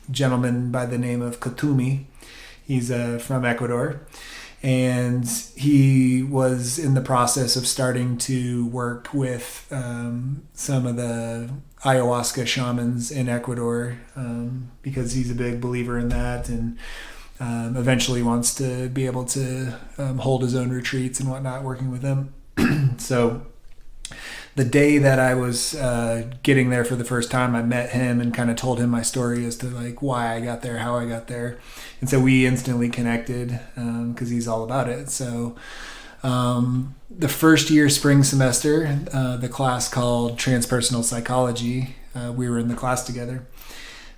gentleman by the name of Katumi. He's from Ecuador, and he was in the process of starting to work with some of the ayahuasca shamans in Ecuador, because he's a big believer in that, and eventually wants to be able to hold his own retreats and whatnot, working with them. So the day that I was getting there for the first time, I met him and kind of told him my story as to like why I got there, how I got there. And so we instantly connected because he's all about it. So the first year spring semester, the class called Transpersonal Psychology, we were in the class together.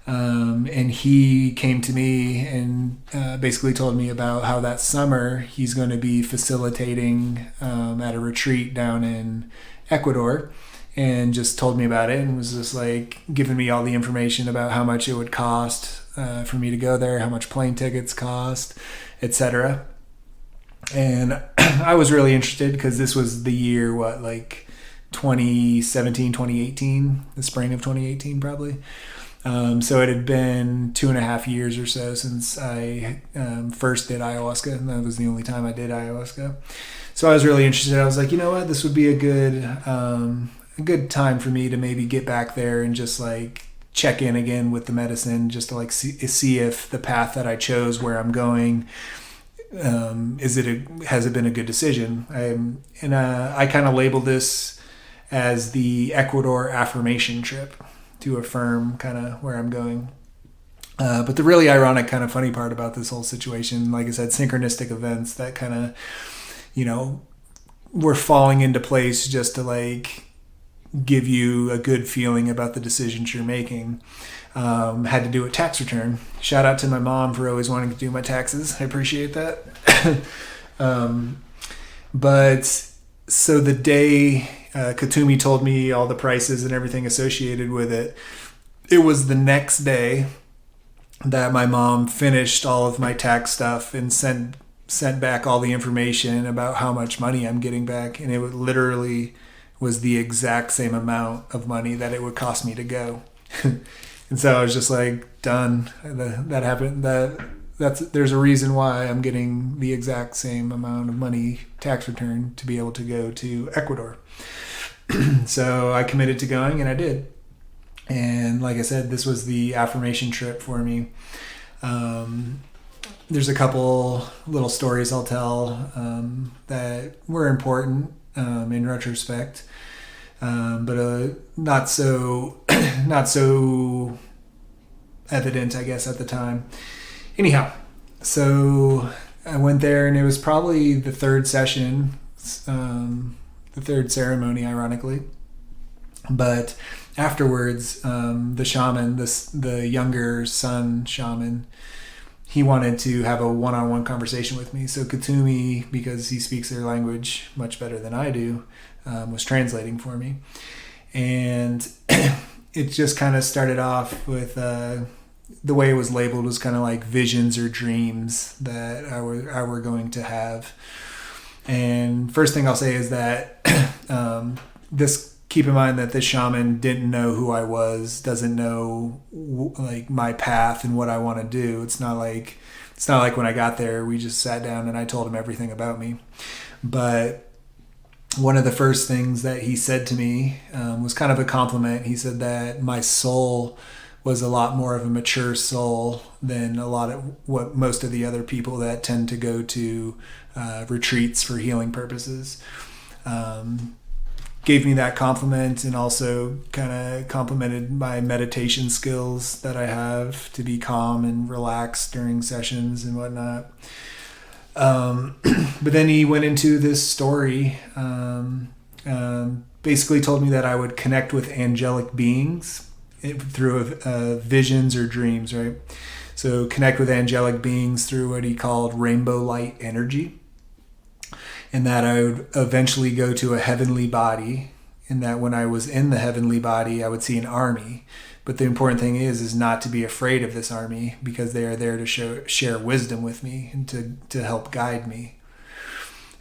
And he came to me and basically told me about how that summer he's going to be facilitating at a retreat down in Ecuador, and just told me about it and was just like giving me all the information about how much it would cost for me to go there, how much plane tickets cost, etc. And I was really interested because this was the year, 2017, 2018, the spring of 2018 probably. So it had been 2.5 years or so since I first did ayahuasca, and that was the only time I did ayahuasca. So I was really interested. I was like, you know what, this would be a good time for me to maybe get back there and just like check in again with the medicine, just to like see if the path that I chose, where I'm going, has it been a good decision? I kind of labeled this as the Ecuador affirmation trip, to affirm kind of where I'm going. But the really ironic, kind of funny part about this whole situation, like I said, synchronistic events that kind of, were falling into place just to like give you a good feeling about the decisions you're making. Had to do a tax return. Shout out to my mom for always wanting to do my taxes. I appreciate that. But so the day Katumi told me all the prices and everything associated with it, it was the next day that my mom finished all of my tax stuff and sent back all the information about how much money I'm getting back, and it literally was the exact same amount of money that it would cost me to go. And so I was just like, done. That happened. There's a reason why I'm getting the exact same amount of money tax return to be able to go to Ecuador. So I committed to going, and I did. And like I said, this was the affirmation trip for me. There's a couple little stories I'll tell that were important in retrospect, but not so evident, I guess, at the time. Anyhow, so I went there, and it was probably the third session, the third ceremony, ironically. But afterwards, the shaman, the younger son shaman, he wanted to have a one-on-one conversation with me. So Katumi, because he speaks their language much better than I do, was translating for me. And it just kind of started off with the way it was labeled was kind of like visions or dreams that I were going to have. And first thing I'll say is that keep in mind that this shaman didn't know who I was, doesn't know like my path and what I want to do. It's not like when I got there, we just sat down and I told him everything about me. But one of the first things that he said to me was kind of a compliment. He said that my soul was a lot more of a mature soul than a lot of what most of the other people that tend to go to retreats for healing purposes. Gave me that compliment, and also kind of complimented my meditation skills that I have to be calm and relaxed during sessions and whatnot. But then he went into this story, basically told me that I would connect with angelic beings through visions or dreams, right? So connect with angelic beings through what he called rainbow light energy. And that I would eventually go to a heavenly body, and that when I was in the heavenly body, I would see an army. But the important thing is not to be afraid of this army, because they are there to share wisdom with me and to help guide me.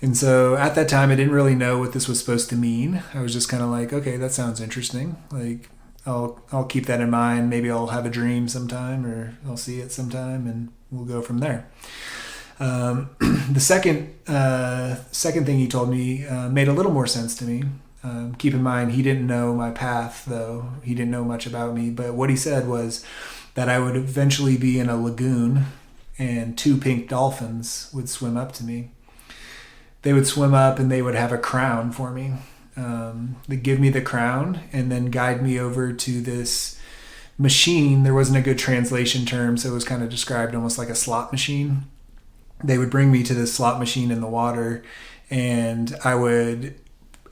And so at that time, I didn't really know what this was supposed to mean. I was just kind of like, okay, that sounds interesting. Like, I'll keep that in mind. Maybe I'll have a dream sometime, or I'll see it sometime, and we'll go from there. The second thing he told me made a little more sense to me. Keep in mind, he didn't know my path, though. He didn't know much about me. But what he said was that I would eventually be in a lagoon and 2 pink dolphins would swim up to me. They would swim up and they would have a crown for me. They'd give me the crown and then guide me over to this machine. There wasn't a good translation term, so it was kind of described almost like a slot machine. They would bring me to this slot machine in the water, and I would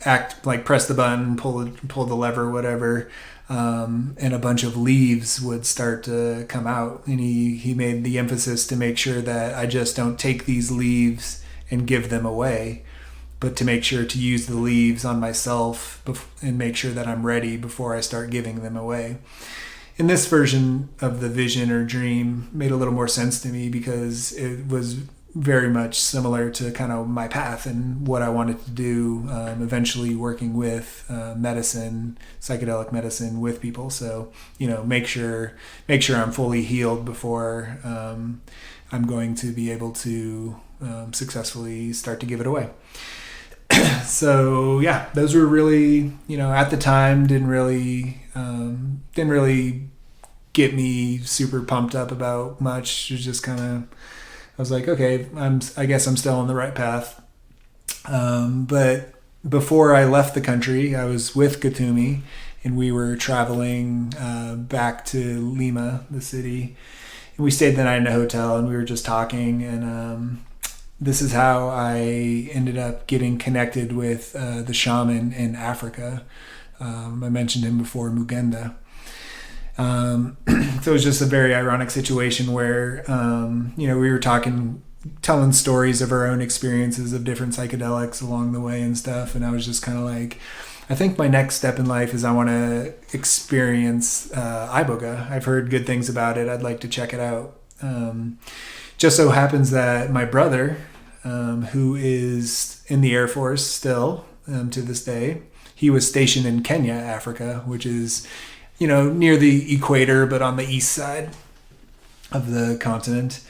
act like press the button, pull the lever, whatever, and a bunch of leaves would start to come out. And he made the emphasis to make sure that I just don't take these leaves and give them away, but to make sure to use the leaves on myself and make sure that I'm ready before I start giving them away. And this version of the vision or dream made a little more sense to me because it was very much similar to kind of my path and what I wanted to do, eventually working with medicine, psychedelic medicine with people. So, make sure I'm fully healed before I'm going to be able to successfully start to give it away. So yeah, those were really, at the time didn't really get me super pumped up about much. It was just kind of, I was like, okay, I guess I'm still on the right path. But before I left the country, I was with Katumi, and we were traveling back to Lima, the city. And we stayed the night in a hotel, and we were just talking. And this is how I ended up getting connected with the shaman in Africa. I mentioned him before, Mugenda. So it was just a very ironic situation where, we were telling stories of our own experiences of different psychedelics along the way and stuff. And I was just kind of like, I think my next step in life is I want to experience iboga. I've heard good things about it. I'd like to check it out. Just so happens that my brother, who is in the Air Force still to this day, he was stationed in Kenya, Africa, which is near the equator, but on the east side of the continent.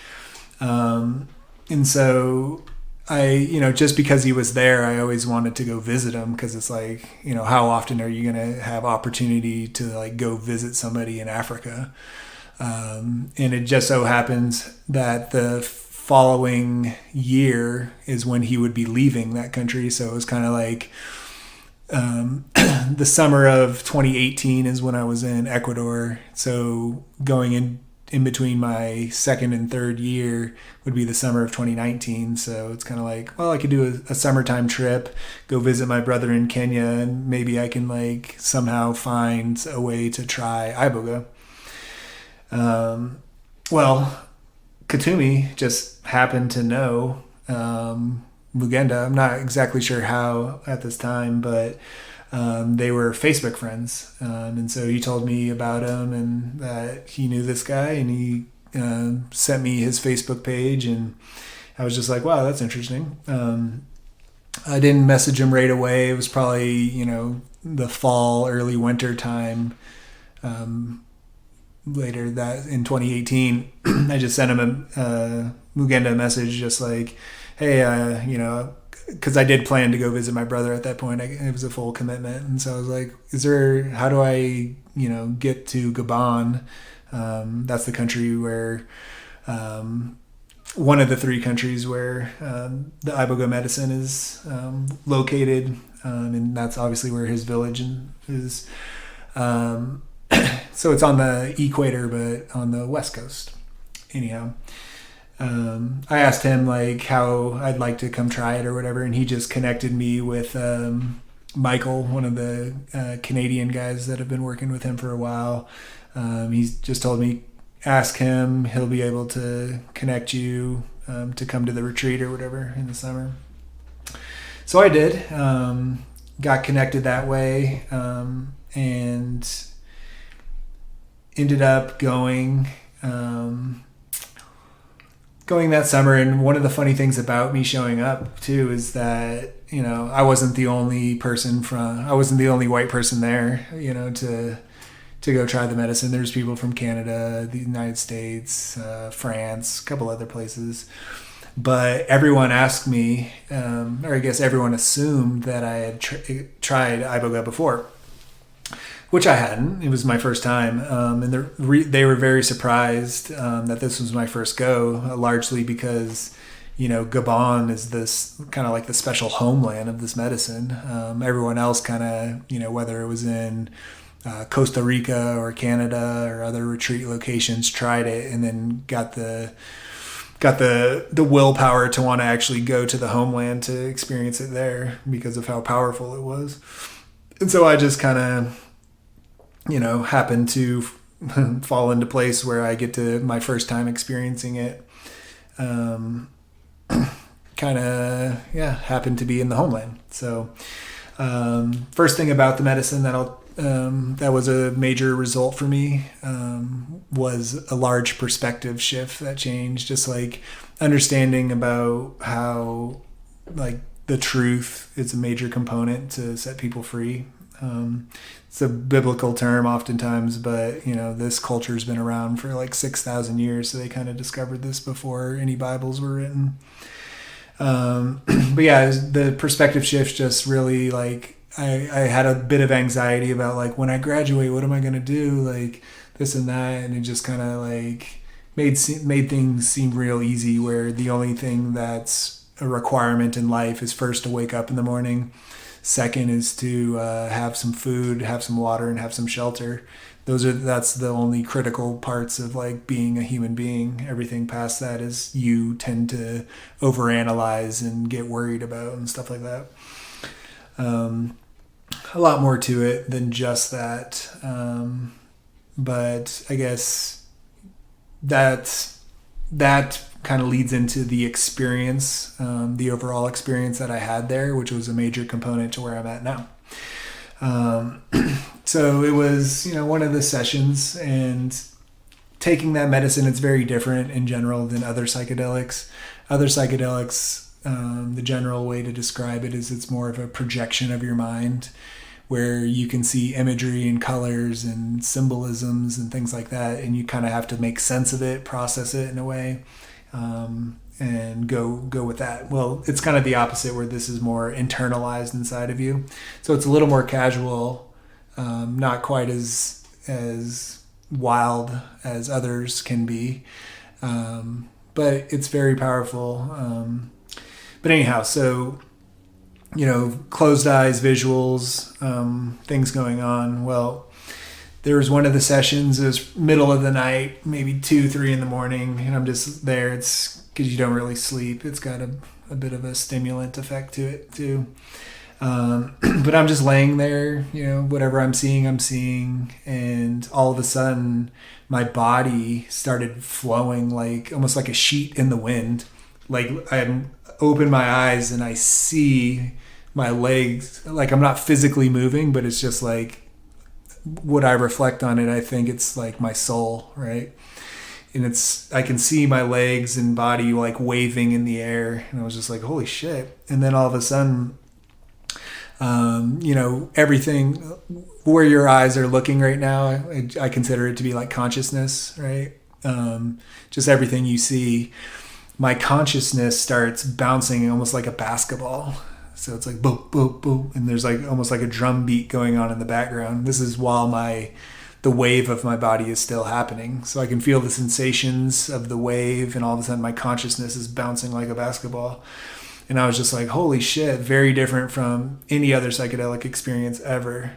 And so I, just because he was there, I always wanted to go visit him because it's like, how often are you going to have opportunity to like go visit somebody in Africa? And it just so happens that the following year is when he would be leaving that country. So it was kind of like, the summer of 2018 is when I was in Ecuador. So going in between my second and third year would be the summer of 2019. So it's kind of like, well, I could do a summertime trip, go visit my brother in Kenya, and maybe I can like somehow find a way to try iboga. Well, Katumi just happened to know Mugenda. I'm not exactly sure how at this time, but they were Facebook friends. And so he told me about him and that he knew this guy, and he sent me his Facebook page, and I was just like, wow, that's interesting. I didn't message him right away. It was probably, the fall, early winter time. Later that in 2018, I just sent him a Mugenda message just like, hey, because I did plan to go visit my brother at that point. It was a full commitment. And so I was like, how do I, get to Gabon? That's the country where, one of the 3 countries where the iboga medicine is located. And that's obviously where his village is. So it's on the equator, but on the west coast. Anyhow. I asked him like how I'd like to come try it or whatever, and he just connected me with Michael, one of the Canadian guys that have been working with him for a while. He's just told me, ask him, he'll be able to connect you to come to the retreat or whatever in the summer. So I did, got connected that way, and ended up going that summer. And one of the funny things about me showing up too is that, I wasn't the only white person there, to go try the medicine. There's people from Canada, the United States, France, a couple other places. But everyone asked me, or I guess everyone assumed that I had tried iboga before, which I hadn't. It was my first time. And they were very surprised that this was my first go, largely because, Gabon is this kind of like the special homeland of this medicine. Everyone else kind of, whether it was in Costa Rica or Canada or other retreat locations, tried it and then got the willpower to want to actually go to the homeland to experience it there because of how powerful it was. And so I just kind of, happened to fall into place where I get to my first time experiencing it. Happened to be in the homeland. So first thing about the medicine that was a major result for me was a large perspective shift that changed, just like understanding about how like the truth is a major component to set people free. It's a biblical term oftentimes, but this culture has been around for like 6,000 years, so they kind of discovered this before any Bibles were written. But yeah, the perspective shift just really like I had a bit of anxiety about like when I graduate, what am I going to do, like this and that, and it just kind of like made things seem real easy, where the only thing that's a requirement in life is first to wake up in the morning. Second is to have some food, have some water, and have some shelter. That's the only critical parts of like being a human being. Everything past that is you tend to overanalyze and get worried about and stuff like that. A lot more to it than just that. But I guess that kind of leads into the experience, the overall experience that I had there, which was a major component to where I'm at now. So it was, one of the sessions, and taking that medicine, it's very different in general than other psychedelics. Other psychedelics, the general way to describe it is it's more of a projection of your mind, where you can see imagery and colors and symbolisms and things like that, and you kind of have to make sense of it, process it in a way. And go with that. Well, it's kind of the opposite, where this is more internalized inside of you. So it's a little more casual, not quite as wild as others can be, but it's very powerful. But anyhow, so closed eyes, visuals, things going on. Well, there was one of the sessions, it was middle of the night, maybe 2-3 in the morning, and I'm just there. It's because you don't really sleep. It's got a bit of a stimulant effect to it too. But I'm just laying there, whatever I'm seeing. And all of a sudden my body started flowing like almost like a sheet in the wind. Like I open my eyes and I see my legs, like I'm not physically moving, but it's just like, what I reflect on it, I think it's like my soul, right? And I can see my legs and body like waving in the air, and I was just like, holy shit. And then all of a sudden, everything where your eyes are looking right now, I consider it to be like consciousness, right? Just everything you see, my consciousness starts bouncing almost like a basketball. So it's like boom, boom, boom, and there's like almost like a drum beat going on in the background. This is while the wave of my body is still happening. So I can feel the sensations of the wave, and all of a sudden my consciousness is bouncing like a basketball. And I was just like, holy shit, very different from any other psychedelic experience ever.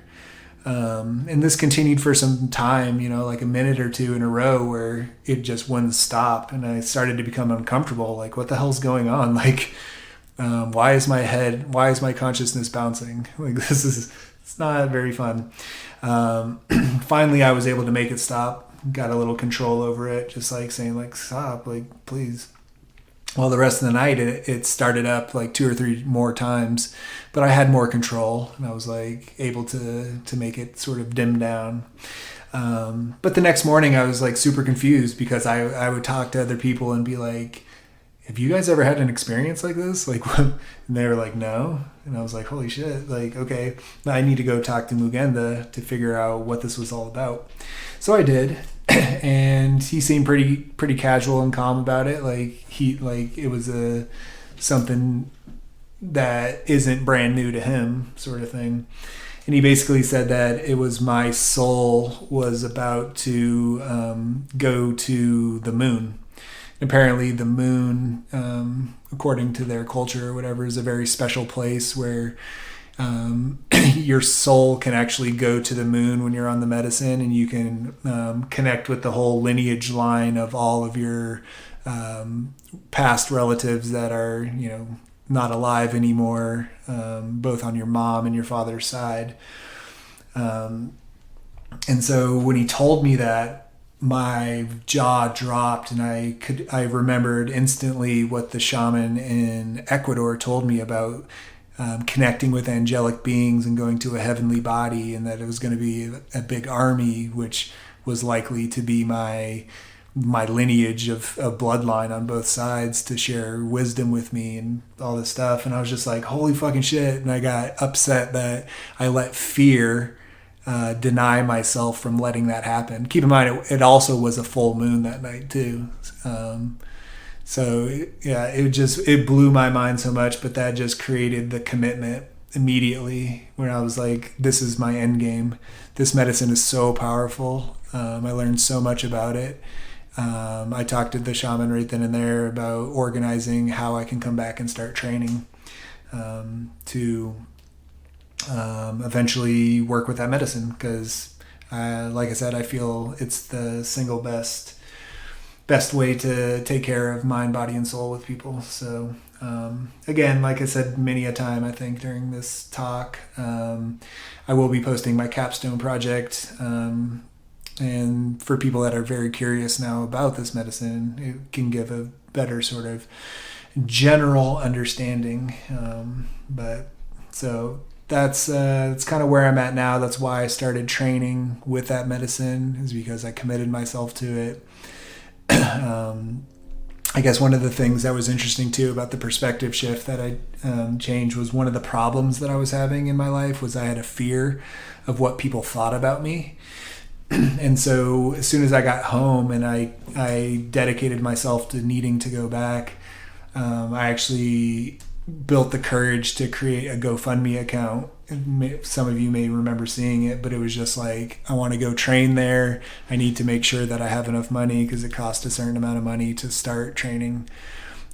And this continued for some time, like a minute or two in a row, where it just wouldn't stop. And I started to become uncomfortable. Like, what the hell's going on? Like, why is my consciousness bouncing? Like, it's not very fun. Finally, I was able to make it stop, got a little control over it, just like saying like, stop, like, please. Well, the rest of the night, it started up like 2 or 3 more times, but I had more control, and I was like able to make it sort of dim down. But the next morning I was like super confused, because I would talk to other people and be like, have you guys ever had an experience like this? Like, what? And they were like, no. And I was like, holy shit. Like, okay, I need to go talk to Mugenda to figure out what this was all about. So I did. And he seemed pretty casual and calm about it. Like it was something that isn't brand new to him, sort of thing. And he basically said that it was my soul was about to go to the moon. Apparently the moon, according to their culture or whatever, is a very special place where your soul can actually go to the moon when you're on the medicine, and you can connect with the whole lineage line of all of your past relatives that are, not alive anymore, both on your mom and your father's side. And so when he told me that, my jaw dropped, and I remembered instantly what the shaman in Ecuador told me about connecting with angelic beings and going to a heavenly body, and that it was going to be a big army, which was likely to be my lineage of bloodline on both sides to share wisdom with me and all this stuff. And I was just like, holy fucking shit. And I got upset that I let fear deny myself from letting that happen. Keep in mind, it also was a full moon that night too. So it blew my mind so much, but that just created the commitment immediately where I was like, this is my end game. This medicine is so powerful. I learned so much about it. I talked to the shaman right then and there about organizing how I can come back and start training to eventually work with that medicine, because like I said, I feel it's the single best way to take care of mind, body, and soul with people. So again, like I said many a time, I think during this talk, I will be posting my capstone project, and for people that are very curious now about this medicine, it can give a better sort of general understanding. But so that's kind of where I'm at now. That's why I started training with that medicine, is because I committed myself to it. I guess one of the things that was interesting too about the perspective shift that I changed was one of the problems that I was having in my life was I had a fear of what people thought about me. And so as soon as I got home and I dedicated myself to needing to go back, I actually built the courage to create a GoFundMe account. Some of you may remember seeing it, but it was just like, I want to go train there. I need to make sure that I have enough money because it costs a certain amount of money to start training.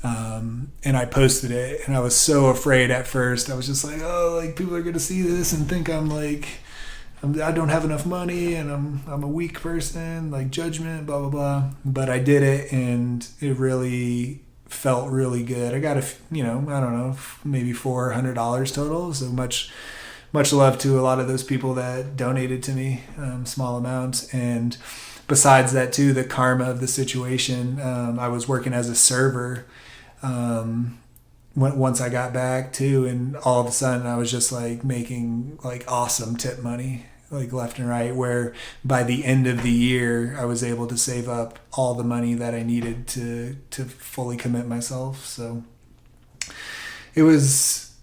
And I posted it, and I was so afraid at first. I was just like, oh, like people are going to see this and think I don't have enough money and I'm a weak person, like judgment, blah, blah, blah. But I did it, and it really felt really good. I got I don't know, maybe $400 total. So much love to a lot of those people that donated to me, small amounts. And besides that too, the karma of the situation, I was working as a server once I got back too, and all of a sudden I was just like making like awesome tip money, like left and right, where by the end of the year I was able to save up all the money that I needed to fully commit myself. So it was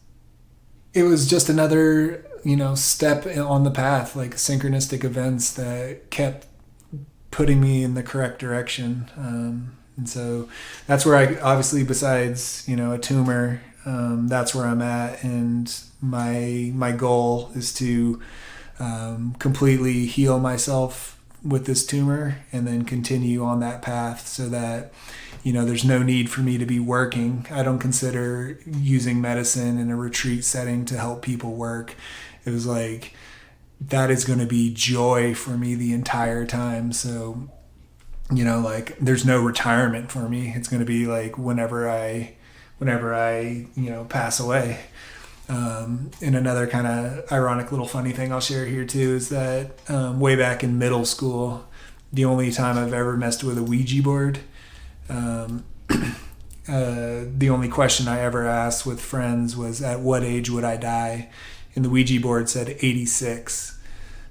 just another, step on the path, like synchronistic events that kept putting me in the correct direction. And so that's where I obviously, besides, a tumor, that's where I'm at. And my goal is to completely heal myself with this tumor and then continue on that path so that, there's no need for me to be working. I don't consider using medicine in a retreat setting to help people work. It was like, that is going to be joy for me the entire time. So, like there's no retirement for me. It's going to be like whenever I pass away. And another kind of ironic little funny thing I'll share here too is that way back in middle school, the only time I've ever messed with a Ouija board, the only question I ever asked with friends was, at what age would I die? And the Ouija board said 86.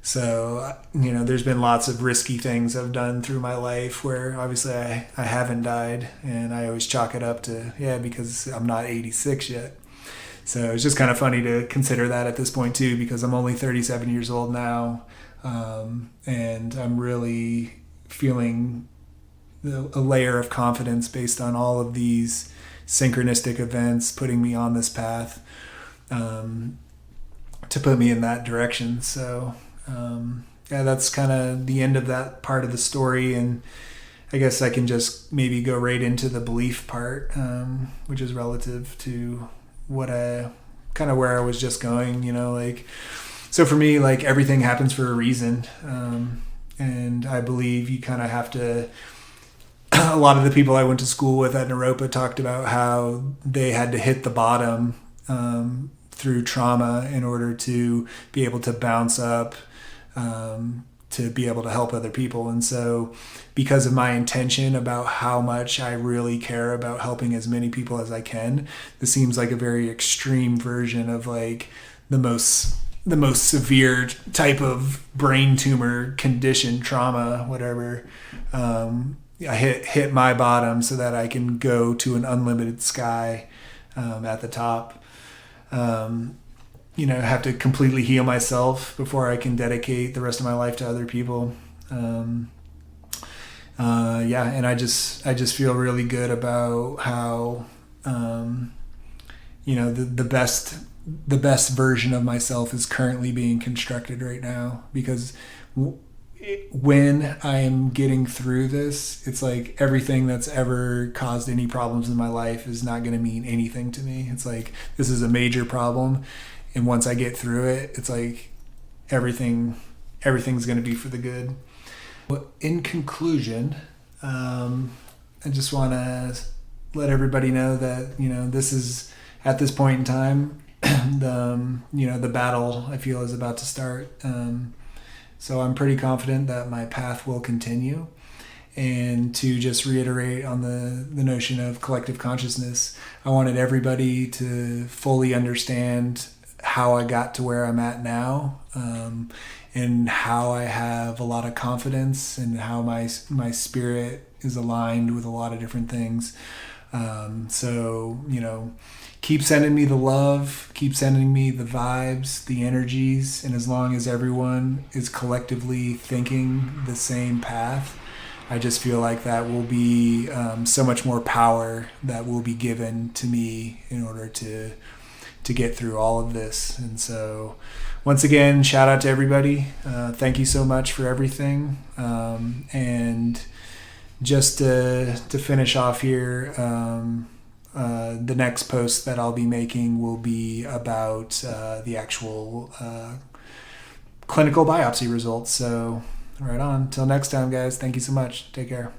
So, there's been lots of risky things I've done through my life where obviously I haven't died, and I always chalk it up to, because I'm not 86 yet. So it's just kind of funny to consider that at this point too, because I'm only 37 years old now, and I'm really feeling a layer of confidence based on all of these synchronistic events putting me on this path, to put me in that direction. So that's kind of the end of that part of the story, and I guess I can just maybe go right into the belief part, which is relative to what I kind of where I was just going, so for me, everything happens for a reason. And I believe you kind of have to, a lot of the people I went to school with at Naropa talked about how they had to hit the bottom, through trauma in order to be able to bounce up, to be able to help other people. And so because of my intention about how much I really care about helping as many people as I can, this seems like a very extreme version of the most severe type of brain tumor condition, trauma, whatever. I hit my bottom so that I can go to an unlimited sky, at the top. Have to completely heal myself before I can dedicate the rest of my life to other people. And I just feel really good about how, the best version of myself is currently being constructed right now, because when I am getting through this, it's like everything that's ever caused any problems in my life is not going to mean anything to me. It's like, this is a major problem, and once I get through it, it's like everything's going to be for the good. But in conclusion, I just want to let everybody know that, this is, at this point in time, the battle I feel is about to start. So I'm pretty confident that my path will continue. And to just reiterate on the notion of collective consciousness, I wanted everybody to fully understand how I got to where I'm at now, and how I have a lot of confidence, and how my spirit is aligned with a lot of different things. So, keep sending me the love, keep sending me the vibes, the energies, and as long as everyone is collectively thinking the same path, I just feel like that will be so much more power that will be given to me in order to get through all of this. And so once again, shout out to everybody. Thank you so much for everything. And just to finish off here, the next post that I'll be making will be about the actual clinical biopsy results. So right on. Till next time, guys. Thank you so much. Take care.